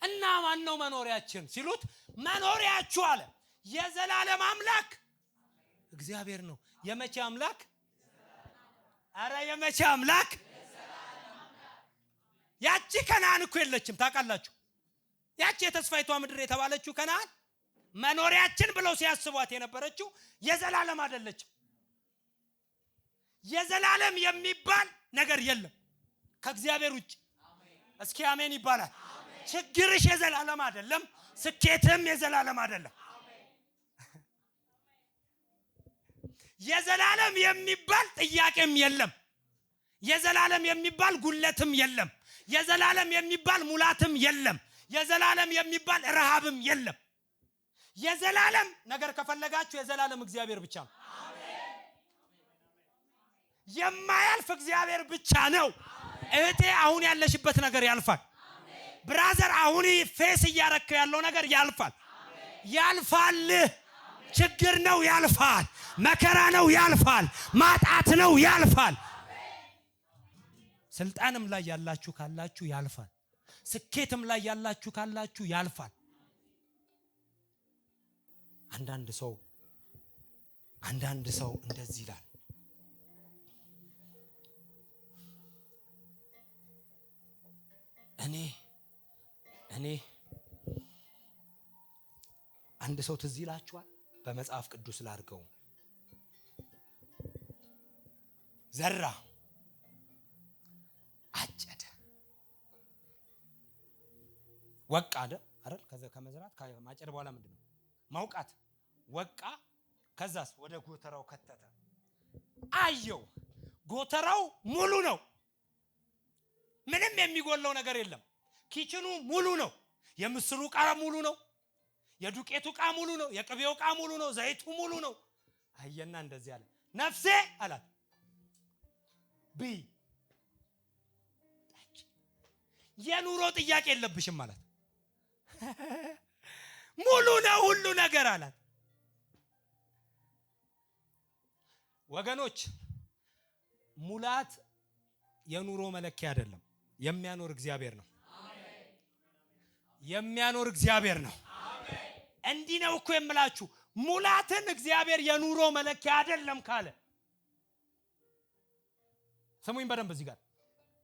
እና ማን ነው መኖሪያችን ሲሉት መኖሪያችሁ አለ የዘላለም አምላክ እግዚአብሔር ነው። የመቼ አምላክ? አረ የመቼ አምላክ? ያቺ ከነዓን እኮ የለችም ታውቃላችሁ። ያቺ የተስፋይቷ ምድር የተባለችው ከነዓን መኖሪያችን ብለው ሲያስቧት የነበረችው የዘላለም አይደለችም። የዘላለም የሚባል ነገር የለም ከእግዚአብሔር ውጭ። እስኪ አሜን ይባላል። ችግርሽ የዘላለም አይደለም፣ ስኬትም የዘላለም አይደለም። የዘላለም የሚባል ጥያቄም የለም። የዘላለም የሚባል ጉለትም የለም። የዘላለም የሚባል ሙላትም የለም። የዘላለም የሚባል ረሃብም የለም። የዘላለም ነገር ከፈለጋችሁ የዘላለም እግዚአብሔር ብቻ ነው። የማያልፍ እግዚአብሔር ብቻ ነው። እህቴ አሁን ያለሽበት ነገር ያልፋል። ብራዘር አሁን ፌስ እያረከው ያለው ነገር ያልፋል። ያልፋል። ችግር ነው ያልፋል። መከራ ነው ያልፋል። ማጣት ነው ያልፋል። ስልጣንም ላይ ያላችሁ ካላችሁ ያልፋል። ስኬትም ላይ ያላችሁ ካላችሁ ያልፋል። አንዳንድ ሰው እንደዚህ ይላል፣ እኔ አንድ ሰው ትዝ ይላችኋል፣ በመጽሐፍ ቅዱስ ላድርገው፣ ዘራ፣ አጨደ፣ ወቃ አይደል? ከመዝራት ከማጨድ በኋላ ምንድነው ማውቃት? ወቃ። ከዛስ ወደ ጎተራው ከተተ። አየው ጎተራው ሙሉ ነው፣ ምንም የሚጎለው ነገር የለም። ኪችኑ ሙሉ ነው። የምስሩ ዕቃ ሙሉ ነው። የዱቄቱ ዕቃ ሙሉ ነው። የቅቤው ዕቃ ሙሉ ነው። ዘይቱ ሙሉ ነው። አየና እንደዚህ አለ፣ ነፍሴ አላት ብይ የኑሮ ጥያቄ የለብሽም ማለት ሙሉ ነው ሁሉ ነገር አላት። ወገኖች ሙላት የኑሮ መለኪያ አይደለም። የሚያኖር እግዚአብሔር ነው። የሚያኖር እግዚአብሔር ነው። እንዲህ ነው እኮ የምላችሁ። ሙላትን እግዚአብሔር የኑሮ መለኪያ አይደለም ካለ ስሙኝ በደንብ እዚህ ጋር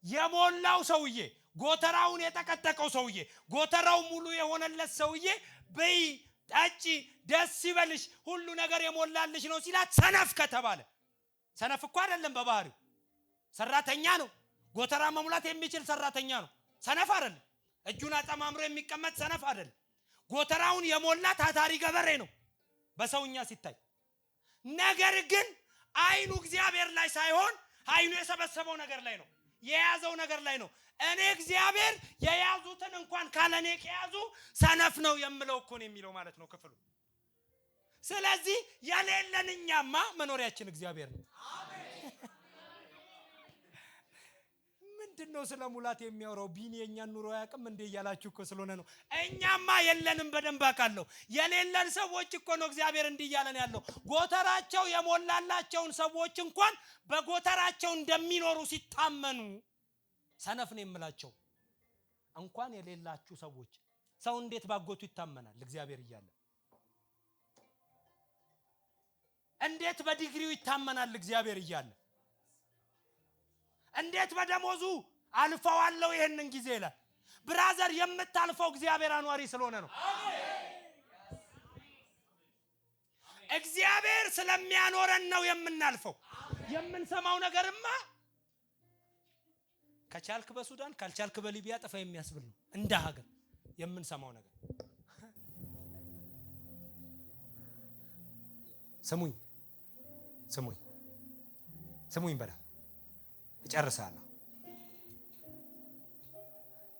የሞላው ሰውዬ፣ ጎተራውን የጠቀጠቀው ሰውዬ፣ ጎተራው ሙሉ የሆነለት ሰውዬ በይ ጠጪ ደስ ይበልሽ ሁሉ ነገር የሞላልሽ ነው ሲላት ሰነፍ ከተባለ ሰነፍ እኮ አይደለም፣ በባህሪው ሰራተኛ ነው። ጎተራ መሙላት የሚችል ሰራተኛ ነው። ሰነፍ አይደለም። እጁን አጠማምሮ የሚቀመጥ ሰነፍ አይደለም። ጎተራውን የሞላ ታታሪ ገበሬ ነው በሰውኛ ሲታይ። ነገር ግን አይኑ እግዚአብሔር ላይ ሳይሆን አይኑ የሰበሰበው ነገር ላይ ነው፣ የያዘው ነገር ላይ ነው። እኔ እግዚአብሔር የያዙትን እንኳን ካለኔ ከያዙ ሰነፍ ነው የምለው እኮ ነው የሚለው ማለት ነው ክፍሉ። ስለዚህ የሌለንኛማ መኖሪያችን እግዚአብሔር ነው። ምንድነው ስለ ሙላት የሚያወራው? ቢኒ የኛን ኑሮ ያቅም እንደ እያላችሁ እኮ ስለሆነ ነው። እኛማ የለንም በደንብ አውቃለሁ። የሌለን ሰዎች እኮ ነው እግዚአብሔር እንዲህ እያለን ያለው። ጎተራቸው የሞላላቸውን ሰዎች እንኳን በጎተራቸው እንደሚኖሩ ሲታመኑ ሰነፍ ነው የምላቸው። እንኳን የሌላችሁ ሰዎች ሰው እንዴት ባጎቱ ይታመናል? እግዚአብሔር እያለ እንዴት በዲግሪው ይታመናል? እግዚአብሔር እያለ እንዴት በደሞዙ አልፈዋለሁ ይሄንን ጊዜ ይላል። ብራዘር የምታልፈው እግዚአብሔር አኗሪ ስለሆነ ነው። እግዚአብሔር ስለሚያኖረን ነው የምናልፈው። የምንሰማው ነገርማ ከቻልክ በሱዳን ካልቻልክ በሊቢያ ጠፋ የሚያስብል ነው። እንደ ሀገር የምንሰማው ነገር ስሙኝ ስሙኝ ስሙኝ በራ እጨርሳለሁ።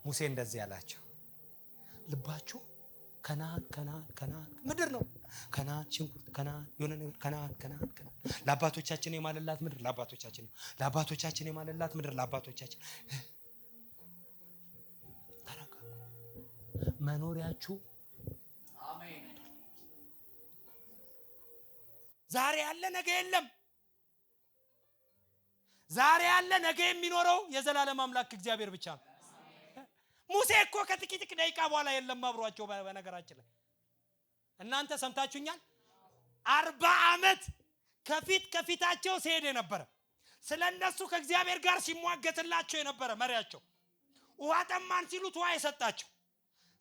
ሙሴ እንደዚህ ያላቸው ልባችሁ ከናን ምድር ነው። ከናን ሽንኩርት፣ ከናን የሆነ ነገር፣ ከናን ለአባቶቻችን የማለላት ምድር፣ ለአባቶቻችን የማለላት ምድር፣ ለአባቶቻችን ተረጋጉ። መኖሪያችሁ አሜን። ዛሬ ያለ ነገ የለም። ዛሬ ያለ ነገ የሚኖረው የዘላለም አምላክ እግዚአብሔር ብቻ ነው። ሙሴ እኮ ከጥቂት ደቂቃ በኋላ የለም አብሯቸው። በነገራችን ላይ እናንተ ሰምታችሁኛል። 40 ዓመት ከፊታቸው ሲሄድ የነበረ ስለነሱ ከእግዚአብሔር ጋር ሲሟገትላቸው የነበረ መሪያቸው፣ ውሃ ጠማን ሲሉት ውሃ የሰጣቸው፣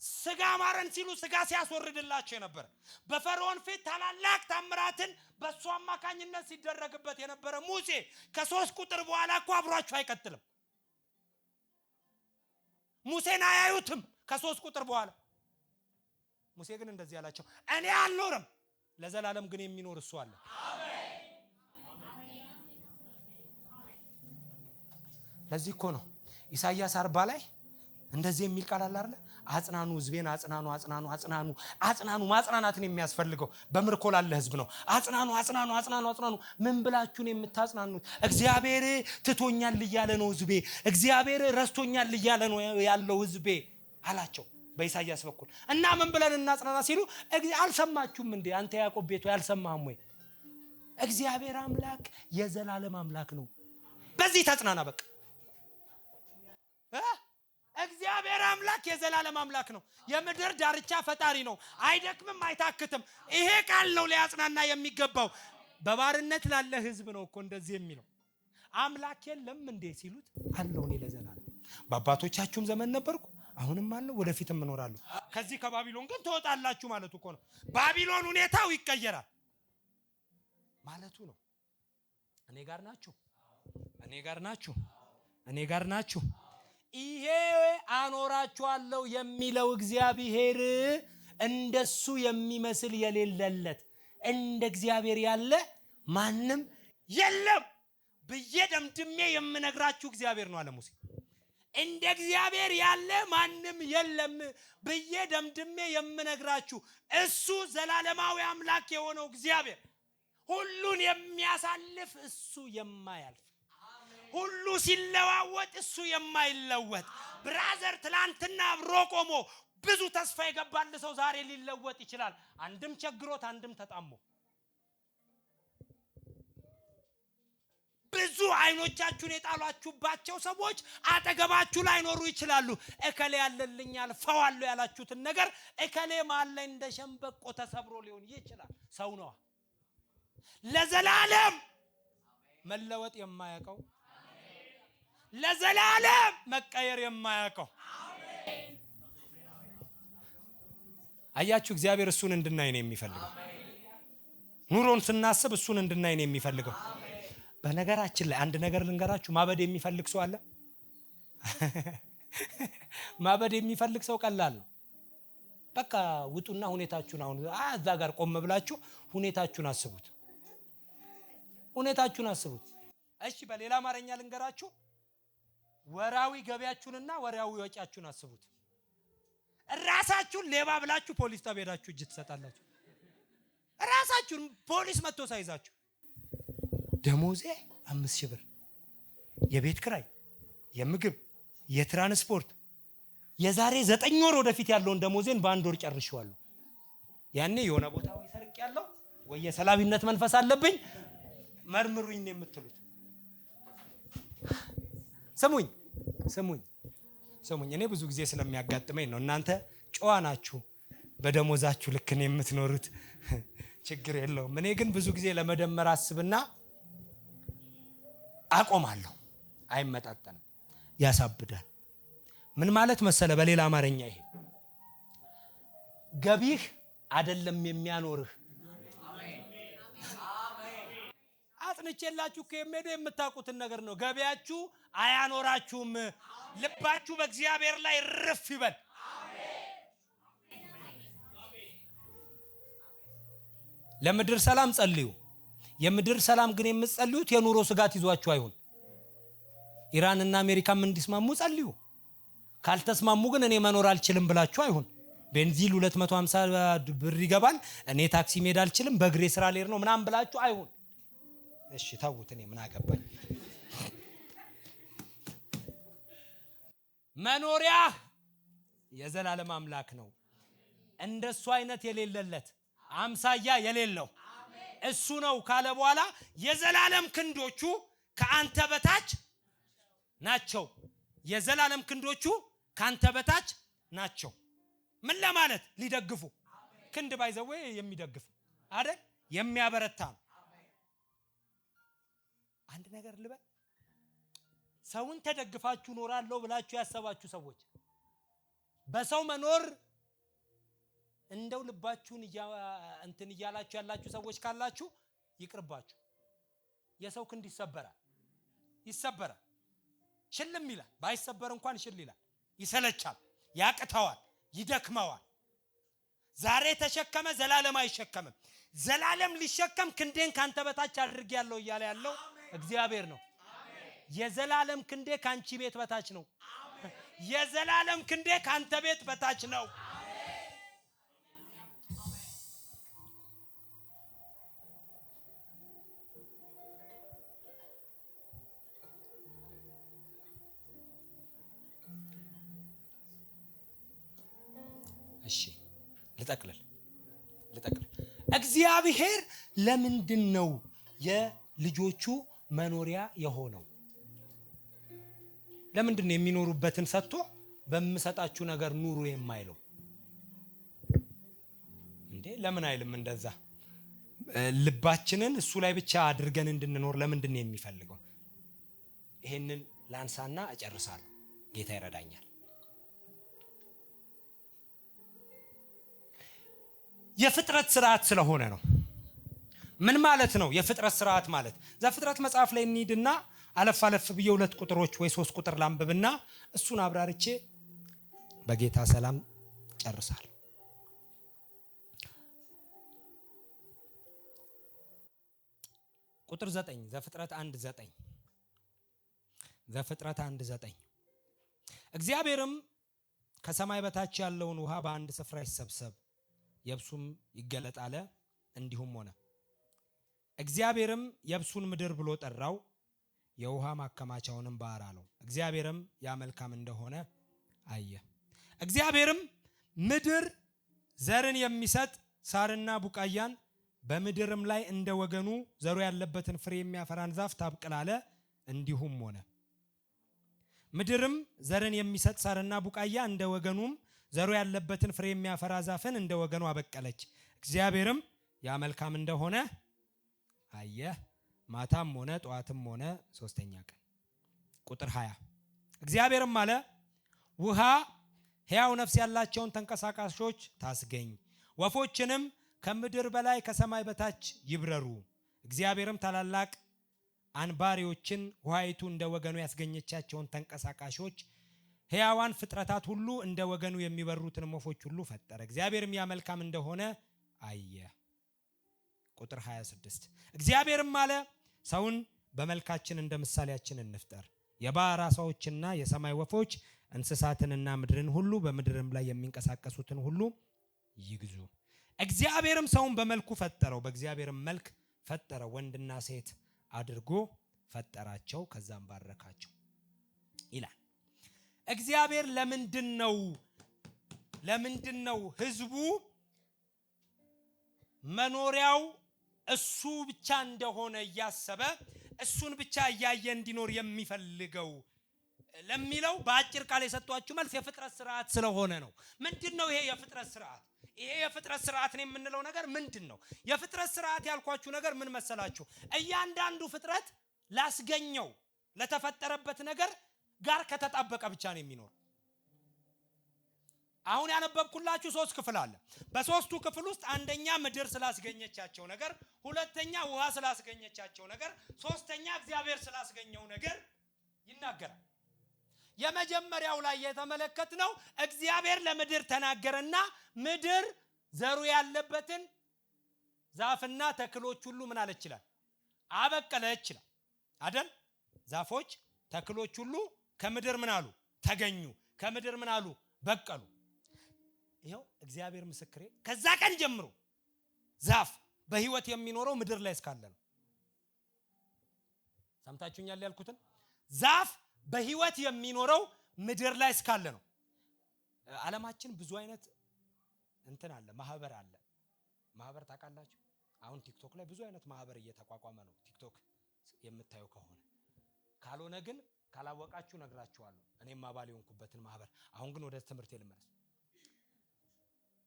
ስጋ ማረን ሲሉ ስጋ ሲያስወርድላቸው የነበረ፣ በፈርዖን ፊት ታላላቅ ታምራትን በሱ አማካኝነት ሲደረግበት የነበረ ሙሴ ከ3 ቁጥር በኋላ እኮ አብሯቸው አይቀጥልም። ሙሴን አያዩትም ከ3 ቁጥር በኋላ። ሙሴ ግን እንደዚህ ያላቸው እኔ አልኖርም፣ ለዘላለም ግን የሚኖር እሱ አለ። ለዚህ እኮ ነው ኢሳይያስ 40 ላይ እንደዚህ የሚል ቃል አለ አይደል? አጽናኑ ህዝቤን፣ አጽናኑ። ማጽናናትን የሚያስፈልገው በምርኮ ላለ ህዝብ ነው። አጽናኑ። ምን ብላችሁ ነው የምታጽናኑት? እግዚአብሔር ትቶኛል እያለ ነው ህዝቤ፣ እግዚአብሔር ረስቶኛል እያለ ነው ያለው ህዝቤ አላቸው በኢሳይያስ በኩል። እና ምን ብለን እናጽናና ሲሉ አልሰማችሁም እንዴ? አንተ ያዕቆብ ቤት ያልሰማህም ወይ? እግዚአብሔር አምላክ የዘላለም አምላክ ነው። በዚህ ተጽናና በቃ። እግዚአብሔር አምላክ የዘላለም አምላክ ነው። የምድር ዳርቻ ፈጣሪ ነው። አይደክምም፣ አይታክትም። ይሄ ቃል ነው ሊያጽናና የሚገባው። በባርነት ላለ ህዝብ ነው እኮ እንደዚህ የሚለው። አምላክ የለም እንዴ ሲሉት አለው እኔ ለዘላለም። በአባቶቻችሁም ዘመን ነበርኩ፣ አሁንም አለው፣ ወደፊትም እኖራለሁ። ከዚህ ከባቢሎን ግን ትወጣላችሁ ማለቱ እኮ ነው። ባቢሎን ሁኔታው ይቀየራል ማለቱ ነው። እኔ ጋር ናችሁ። ይሄ አኖራችኋለሁ የሚለው እግዚአብሔር እንደሱ የሚመስል የሌለለት እንደ እግዚአብሔር ያለ ማንም የለም ብዬ ደምድሜ የምነግራችሁ እግዚአብሔር ነው አለ ሙሴ። እንደ እግዚአብሔር ያለ ማንም የለም ብዬ ደምድሜ የምነግራችሁ እሱ ዘላለማዊ አምላክ የሆነው እግዚአብሔር ሁሉን የሚያሳልፍ እሱ የማያልፍ ሁሉ ሲለዋወጥ እሱ የማይለወጥ ብራዘር ትላንትና አብሮ ቆሞ ብዙ ተስፋ የገባል ሰው ዛሬ ሊለወጥ ይችላል። አንድም ቸግሮት አንድም ተጣሞ ብዙ አይኖቻችሁን የጣሏችሁባቸው ሰዎች አጠገባችሁ ላይ ኖሩ ይችላሉ። እከሌ ያለልኛል ፈዋለሁ ያላችሁትን ነገር እከሌ ማለ እንደ ሸምበቆ ተሰብሮ ሊሆን ይችላል። ሰው ነው ለዘላለም መለወጥ የማያውቀው ለዘላለም መቀየር የማያውቀው። አያችሁ እግዚአብሔር እሱን እንድናይ ነው የሚፈልገው። ኑሮን ስናስብ እሱን እንድናይ ነው የሚፈልገው። በነገራችን ላይ አንድ ነገር ልንገራችሁ፣ ማበድ የሚፈልግ ሰው አለ? ማበድ የሚፈልግ ሰው ቀላል ነው። በቃ ውጡና ሁኔታችሁን አሁን እዛ ጋር ቆም ብላችሁ ሁኔታችሁን አስቡት። ሁኔታችሁን አስቡት። እሺ በሌላ አማርኛ ልንገራችሁ፣ ወራዊ ገቢያችሁንና ወራዊ ወጪያችሁን አስቡት። ራሳችሁን ሌባ ብላችሁ ፖሊስ ታበዳችሁ እጅ ትሰጣላችሁ። ራሳችሁን ፖሊስ መጥቶ ሳይዛችሁ ደሞዜ 5,000 ብር የቤት ክራይ፣ የምግብ፣ የትራንስፖርት የዛሬ 9 ወር ወደፊት ያለውን ደሞዜን በአንድ ወር ጨርሼዋለሁ። ያኔ የሆነ ቦታ ወይ ሰርቅ ያለው ወይ የሰላቢነት መንፈስ አለብኝ መርምሩኝ ነው የምትሉት። ስሙኝ እኔ ብዙ ጊዜ ስለሚያጋጥመኝ ነው። እናንተ ጨዋ ናችሁ፣ በደሞዛችሁ ልክ ነው የምትኖሩት፣ ችግር የለውም። እኔ ግን ብዙ ጊዜ ለመደመር አስብና አቆማለሁ። አይመጣጠንም፣ ያሳብዳል። ምን ማለት መሰለ? በሌላ አማርኛ ይሄ ገቢህ አይደለም የሚያኖርህ። አጥንቼላችሁ ከመሄዱ የምታውቁትን ነገር ነው። ገቢያችሁ አያኖራችሁም። ልባችሁ በእግዚአብሔር ላይ ርፍ ይበል። ለምድር ሰላም ጸልዩ። የምድር ሰላም ግን የምትጸልዩት የኑሮ ስጋት ይዟችሁ አይሁን። ኢራንና አሜሪካም እንዲስማሙ ጸልዩ። ካልተስማሙ ግን እኔ መኖር አልችልም ብላችሁ አይሁን። ቤንዚን 250 ብር ይገባል፣ እኔ ታክሲ መሄድ አልችልም፣ በእግሬ ስራ ልሄድ ነው ምናምን ብላችሁ አይሁን። እሺ ታውት፣ እኔ ምን አገባኝ። መኖሪያ የዘላለም አምላክ ነው። እንደሱ አይነት የሌለለት አምሳያ የሌለው እሱ ነው ካለ በኋላ የዘላለም ክንዶቹ ከአንተ በታች ናቸው። የዘላለም ክንዶቹ ካንተ በታች ናቸው። ምን ለማለት? ሊደግፉ። ክንድ ባይዘው የሚደግፍ አይደል? የሚያበረታ ነው። አንድ ነገር ልበል፣ ሰውን ተደግፋችሁ ኖራለሁ ብላችሁ ያሰባችሁ ሰዎች በሰው መኖር እንደው ልባችሁን እንትን እያላችሁ ያላችሁ ሰዎች ካላችሁ ይቅርባችሁ። የሰው ክንድ ይሰበራል፣ ሽልም ይላል። ባይሰበር እንኳን ሽል ይላል፣ ይሰለቻል፣ ያቅተዋል፣ ይደክመዋል። ዛሬ ተሸከመ ዘላለም አይሸከምም። ዘላለም ሊሸከም ክንዴን ካንተ በታች አድርጌያለሁ እያለ ያለው እግዚአብሔር ነው። የዘላለም ክንዴ ካንቺ ቤት በታች ነው። የዘላለም ክንዴ ካንተ ቤት በታች ነው። እሺ ልጠቅልል። እግዚአብሔር ለምንድን ነው የልጆቹ መኖሪያ የሆነው? ለምንድን ነው የሚኖሩበትን ሰጥቶ በመሰጣችሁ ነገር ኑሩ የማይለው እንዴ? ለምን አይልም እንደዛ? ልባችንን እሱ ላይ ብቻ አድርገን እንድንኖር ለምንድን ነው የሚፈልገው? ይሄንን ላንሳና እጨርሳለሁ። ጌታ ይረዳኛል። የፍጥረት ስርዓት ስለሆነ ነው። ምን ማለት ነው የፍጥረት ስርዓት ማለት? ዘፍጥረት መጽሐፍ ላይ እንሂድና አለፍ ብዬ 2 ቁጥሮች ወይ 3 ቁጥር ላንብብና እሱን አብራርቼ በጌታ ሰላም ጨርሳለሁ። ቁጥር 9 ዘፍጥረት 1:9 እግዚአብሔርም ከሰማይ በታች ያለውን ውሃ በአንድ ስፍራ ይሰብሰብ፣ የብሱም ይገለጥ አለ። እንዲሁም ሆነ። እግዚአብሔርም የብሱን ምድር ብሎ ጠራው፣ የውሃ ማከማቻውንም ባህር አለው። እግዚአብሔርም ያ መልካም እንደሆነ አየ። እግዚአብሔርም ምድር ዘርን የሚሰጥ ሳርና ቡቃያን በምድርም ላይ እንደ ወገኑ ዘሩ ያለበትን ፍሬ የሚያፈራን ዛፍ ታብቅል አለ። እንዲሁም ሆነ። ምድርም ዘርን የሚሰጥ ሳርና ቡቃያ እንደ ወገኑም ዘሩ ያለበትን ፍሬ የሚያፈራ ዛፍን እንደ ወገኑ አበቀለች። እግዚአብሔርም ያ መልካም እንደሆነ አየ። ማታም ሆነ ጠዋትም ሆነ ሶስተኛ ቀን። ቁጥር 20 እግዚአብሔርም አለ ውሃ ሕያው ነፍስ ያላቸውን ተንቀሳቃሾች ታስገኝ፣ ወፎችንም ከምድር በላይ ከሰማይ በታች ይብረሩ። እግዚአብሔርም ታላላቅ አንባሪዎችን ውሃይቱ እንደ ወገኑ ያስገኘቻቸውን ተንቀሳቃሾች ሕያዋን ፍጥረታት ሁሉ እንደ ወገኑ የሚበሩትን ወፎች ሁሉ ፈጠረ። እግዚአብሔርም ያ መልካም እንደሆነ አየ። ቁጥር 26 እግዚአብሔርም አለ ሰውን በመልካችን እንደ ምሳሌያችን እንፍጠር፣ የባሕር ዓሣዎችና የሰማይ ወፎች እንስሳትንና ምድርን ሁሉ በምድርም ላይ የሚንቀሳቀሱትን ሁሉ ይግዙ። እግዚአብሔርም ሰውን በመልኩ ፈጠረው፣ በእግዚአብሔርም መልክ ፈጠረው፣ ወንድና ሴት አድርጎ ፈጠራቸው፣ ከዛም ባረካቸው ይላል። እግዚአብሔር ለምንድን ነው ህዝቡ መኖሪያው እሱ ብቻ እንደሆነ እያሰበ እሱን ብቻ እያየ እንዲኖር የሚፈልገው ለሚለው በአጭር ቃል የሰጧችሁ መልስ የፍጥረት ስርዓት ስለሆነ ነው። ምንድነው ይሄ የፍጥረት ስርዓት? ይሄ የፍጥረት ስርዓት ነው የምንለው ነገር ምንድነው? የፍጥረት ስርዓት ያልኳችሁ ነገር ምን መሰላችሁ? እያንዳንዱ ፍጥረት ላስገኘው ለተፈጠረበት ነገር ጋር ከተጣበቀ ብቻ ነው የሚኖር። አሁን ያነበብኩላችሁ 3 ክፍል አለ። በሶስቱ ክፍል ውስጥ አንደኛ ምድር ስላስገኘቻቸው ነገር፣ ሁለተኛ ውሃ ስላስገኘቻቸው ነገር፣ ሶስተኛ እግዚአብሔር ስላስገኘው ነገር ይናገራል። የመጀመሪያው ላይ የተመለከትነው እግዚአብሔር ለምድር ተናገረና ምድር ዘሩ ያለበትን ዛፍና ተክሎች ሁሉ ምን አለች ይላል? አበቀለች ይላል አይደል? ዛፎች ተክሎች ሁሉ ከምድር ምን አሉ? ተገኙ። ከምድር ምን አሉ? በቀሉ። ይሄው እግዚአብሔር ምስክሬ፣ ከዛ ቀን ጀምሮ ዛፍ በህይወት የሚኖረው ምድር ላይ እስካለ ነው። ሰምታችሁኛል ያልኩትን? ዛፍ በህይወት የሚኖረው ምድር ላይ እስካለ ነው። ዓለማችን ብዙ አይነት እንትን አለ፣ ማህበር አለ። ማህበር ታውቃላችሁ? አሁን ቲክቶክ ላይ ብዙ አይነት ማህበር እየተቋቋመ ነው። ቲክቶክ የምታዩ ከሆነ ካልሆነ ግን ካላወቃችሁ ነግራችኋለሁ። እኔም አባል የሆንኩበትን ማህበር። አሁን ግን ወደ ትምህርት ልመለስ።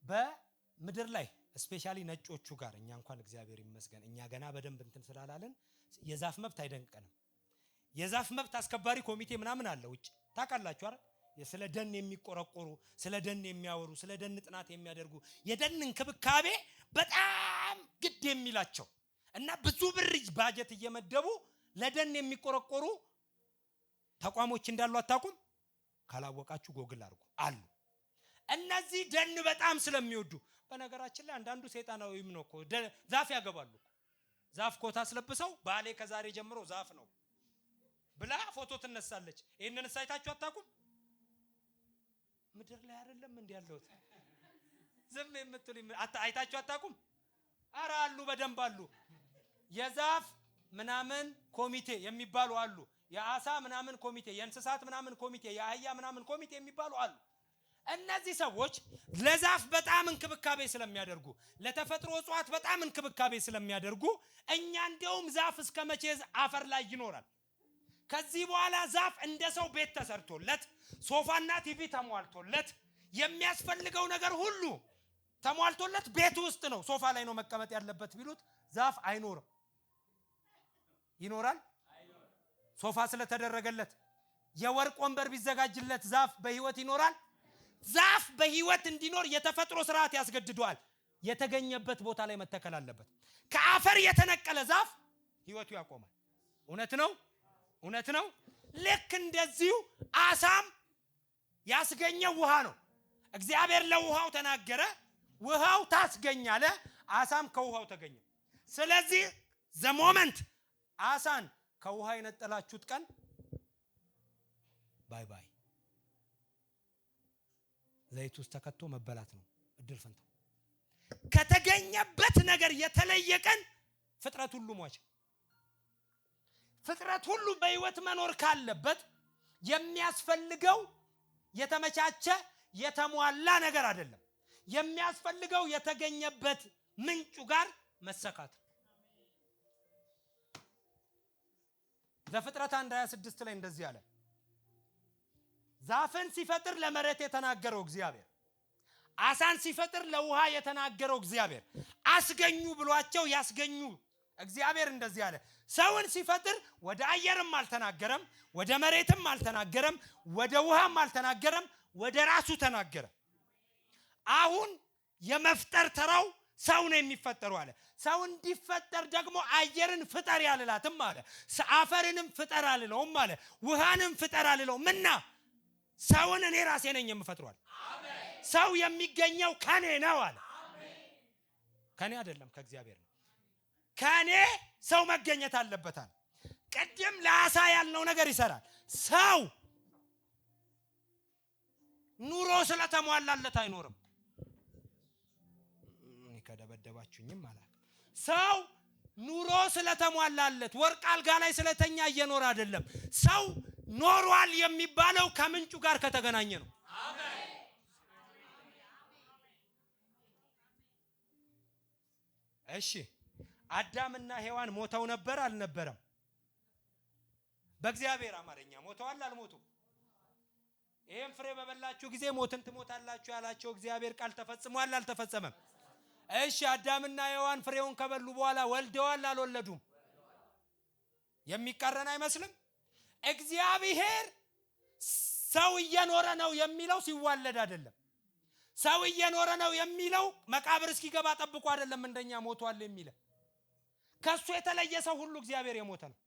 በምድር ላይ ስፔሻሊ ነጮቹ ጋር እኛ እንኳን እግዚአብሔር ይመስገን እኛ ገና በደንብ እንትን ስላላለን የዛፍ መብት አይደንቀንም። የዛፍ መብት አስከባሪ ኮሚቴ ምናምን አለ ውጭ ታውቃላችሁ አይደል? ስለ ደን የሚቆረቆሩ፣ ስለ ደን የሚያወሩ፣ ስለ ደን ጥናት የሚያደርጉ፣ የደን እንክብካቤ በጣም ግድ የሚላቸው እና ብዙ ብር ባጀት እየመደቡ ለደን የሚቆረቆሩ ተቋሞች እንዳሉ አታውቁም? ካላወቃችሁ ጎግል አድርጉ አሉ። እነዚህ ደን በጣም ስለሚወዱ፣ በነገራችን ላይ አንዳንዱ ሰይጣናዊም ነው እኮ ዛፍ ያገባሉ። ዛፍ ኮታ አስለብሰው ባሌ ከዛሬ ጀምሮ ዛፍ ነው ብላ ፎቶ ትነሳለች። ይሄንን ሳይታችሁ አታውቁም? ምድር ላይ አይደለም እንዴ ያለውት? ዝም የምትሉኝ አይታችሁ አታውቁም? ኧረ አሉ፣ በደንብ አሉ። የዛፍ ምናምን ኮሚቴ የሚባሉ አሉ። የአሳ ምናምን ኮሚቴ፣ የእንስሳት ምናምን ኮሚቴ፣ የአህያ ምናምን ኮሚቴ የሚባሉ አሉ። እነዚህ ሰዎች ለዛፍ በጣም እንክብካቤ ስለሚያደርጉ፣ ለተፈጥሮ እጽዋት በጣም እንክብካቤ ስለሚያደርጉ እኛ እንደውም ዛፍ እስከ መቼ አፈር ላይ ይኖራል? ከዚህ በኋላ ዛፍ እንደ ሰው ቤት ተሰርቶለት ሶፋና ቲቪ ተሟልቶለት የሚያስፈልገው ነገር ሁሉ ተሟልቶለት ቤት ውስጥ ነው፣ ሶፋ ላይ ነው መቀመጥ ያለበት ቢሉት ዛፍ አይኖርም። ይኖራል? ሶፋ ስለተደረገለት የወርቅ ወንበር ቢዘጋጅለት ዛፍ በህይወት ይኖራል? ዛፍ በህይወት እንዲኖር የተፈጥሮ ስርዓት ያስገድደዋል። የተገኘበት ቦታ ላይ መተከል አለበት። ከአፈር የተነቀለ ዛፍ ህይወቱ ያቆማል። እውነት ነው? እውነት ነው። ልክ እንደዚሁ አሳም ያስገኘው ውሃ ነው። እግዚአብሔር ለውሃው ተናገረ፣ ውሃው ታስገኛለ፣ አሳም ከውሃው ተገኘ። ስለዚህ ዘሞመንት አሳን ከውሃ የነጠላችሁት ቀን ባይ ባይ ዘይት ውስጥ ተከቶ መበላት ነው እድል ፈንታው። ከተገኘበት ነገር የተለየ ቀን ፍጥረት ሁሉ ሟች። ፍጥረት ሁሉ በህይወት መኖር ካለበት የሚያስፈልገው የተመቻቸ የተሟላ ነገር አይደለም። የሚያስፈልገው የተገኘበት ምንጩ ጋር መሰካት። ዘፍጥረት 1:26 ላይ እንደዚህ አለ። ዛፍን ሲፈጥር ለመሬት የተናገረው እግዚአብሔር፣ አሳን ሲፈጥር ለውሃ የተናገረው እግዚአብሔር፣ አስገኙ ብሏቸው ያስገኙ እግዚአብሔር እንደዚህ አለ። ሰውን ሲፈጥር ወደ አየርም አልተናገረም፣ ወደ መሬትም አልተናገረም፣ ወደ ውሃም አልተናገረም፣ ወደ ራሱ ተናገረ። አሁን የመፍጠር ተራው ሰው ነው የሚፈጠረው አለ። ሰው እንዲፈጠር ደግሞ አየርን ፍጠር ያልላትም አለ፣ አፈርንም ፍጠር አልለውም አለ፣ ውሃንም ፍጠር አልለውም እና ሰውን እኔ ራሴ ነኝ የምፈጥረው። ሰው የሚገኘው ከኔ ነው አለ። ከኔ አይደለም ከእግዚአብሔር ነው። ከኔ ሰው መገኘት አለበታል። ቀደም ለአሳ ያልነው ነገር ይሰራል። ሰው ኑሮ ስለተሟላለት አይኖርም። እኔ ከደበደባችሁኝም ማለት ሰው ኑሮ ስለተሟላለት ወርቅ አልጋ ላይ ስለተኛ እየኖረ አይደለም። ሰው ኖሯል የሚባለው ከምንጩ ጋር ከተገናኘ ነው። አሜን። እሺ አዳምና ሔዋን ሞተው ነበር አልነበረም? በእግዚአብሔር አማርኛ ሞተዋል አልሞቱም? ይሄን ፍሬ በበላችሁ ጊዜ ሞትን ትሞታላችሁ ያላቸው እግዚአብሔር ቃል ተፈጽሟል አልተፈጸመም? እሺ አዳምና ሔዋን ፍሬውን ከበሉ በኋላ ወልደዋል አልወለዱም? የሚቃረን አይመስልም? እግዚአብሔር ሰው እየኖረ ነው የሚለው ሲዋለድ አይደለም። ሰው እየኖረ ነው የሚለው መቃብር እስኪገባ ጠብቆ አይደለም። እንደኛ ሞቷል የሚለው ከሱ የተለየ ሰው ሁሉ እግዚአብሔር የሞተ ነው።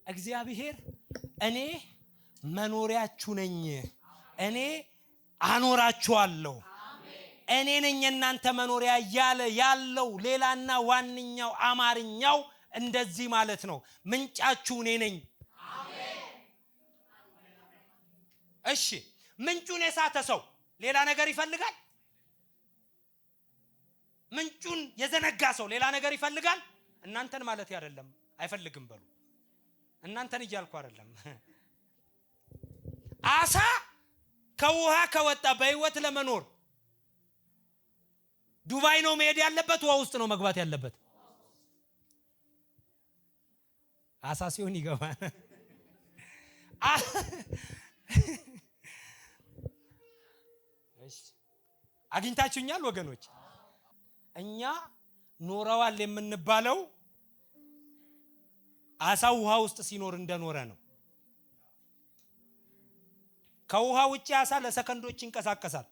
እግዚአብሔር እኔ መኖሪያችሁ ነኝ፣ እኔ አኖራችኋለሁ፣ እኔ ነኝ እናንተ መኖሪያ ያለ ያለው ሌላና ዋንኛው አማርኛው እንደዚህ ማለት ነው። ምንጫችሁ እኔ ነኝ። እሺ ምንጩን የሳተ ሰው ሌላ ነገር ይፈልጋል? ምንጩን የዘነጋ ሰው ሌላ ነገር ይፈልጋል? እናንተን ማለት አይደለም፣ አይፈልግም በሉ። እናንተን እያልኩ አይደለም። አሳ ከውሃ ከወጣ በህይወት ለመኖር ዱባይ ነው መሄድ ያለበት? ውሃ ውስጥ ነው መግባት ያለበት? አሳ ሲሆን ይገባል። አግኝታችሁኛል ወገኖች? እኛ ኖረዋል የምንባለው አሳው ውሃ ውስጥ ሲኖር እንደኖረ ነው። ከውሃ ውጪ አሳ ለሰከንዶች ይንቀሳቀሳል።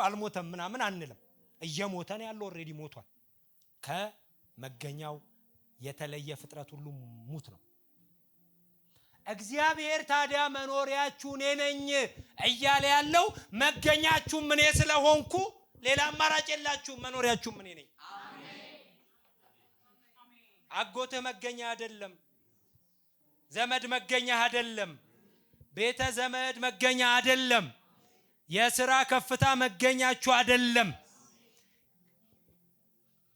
አልሞተም ምናምን አንልም። እየሞተ ነው ያለው። ኦሬዲ ሞቷል። ከመገኛው የተለየ ፍጥረት ሁሉ ሙት ነው። እግዚአብሔር ታዲያ መኖሪያችሁ እኔ ነኝ እያለ ያለው መገኛችሁ እኔ ስለሆንኩ ሌላ አማራጭ የላችሁም። መኖሪያችሁ እኔ ነኝ። አጎትህ መገኛ አይደለም። ዘመድ መገኛ አይደለም። ቤተ ዘመድ መገኛ አይደለም። የሥራ ከፍታ መገኛችሁ አይደለም።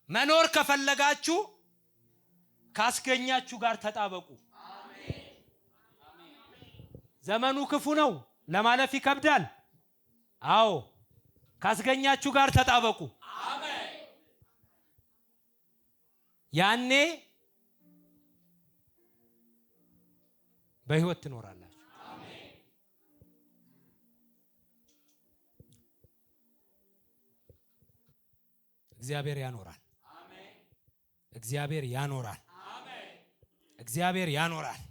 መኖር ከፈለጋችሁ ካስገኛችሁ ጋር ተጣበቁ። ዘመኑ ክፉ ነው፣ ለማለፍ ይከብዳል። አዎ ካስገኛችሁ ጋር ተጣበቁ። ያኔ በህይወት ትኖራላችሁ። እግዚአብሔር ያኖራል። እግዚአብሔር ያኖራል። እግዚአብሔር ያኖራል።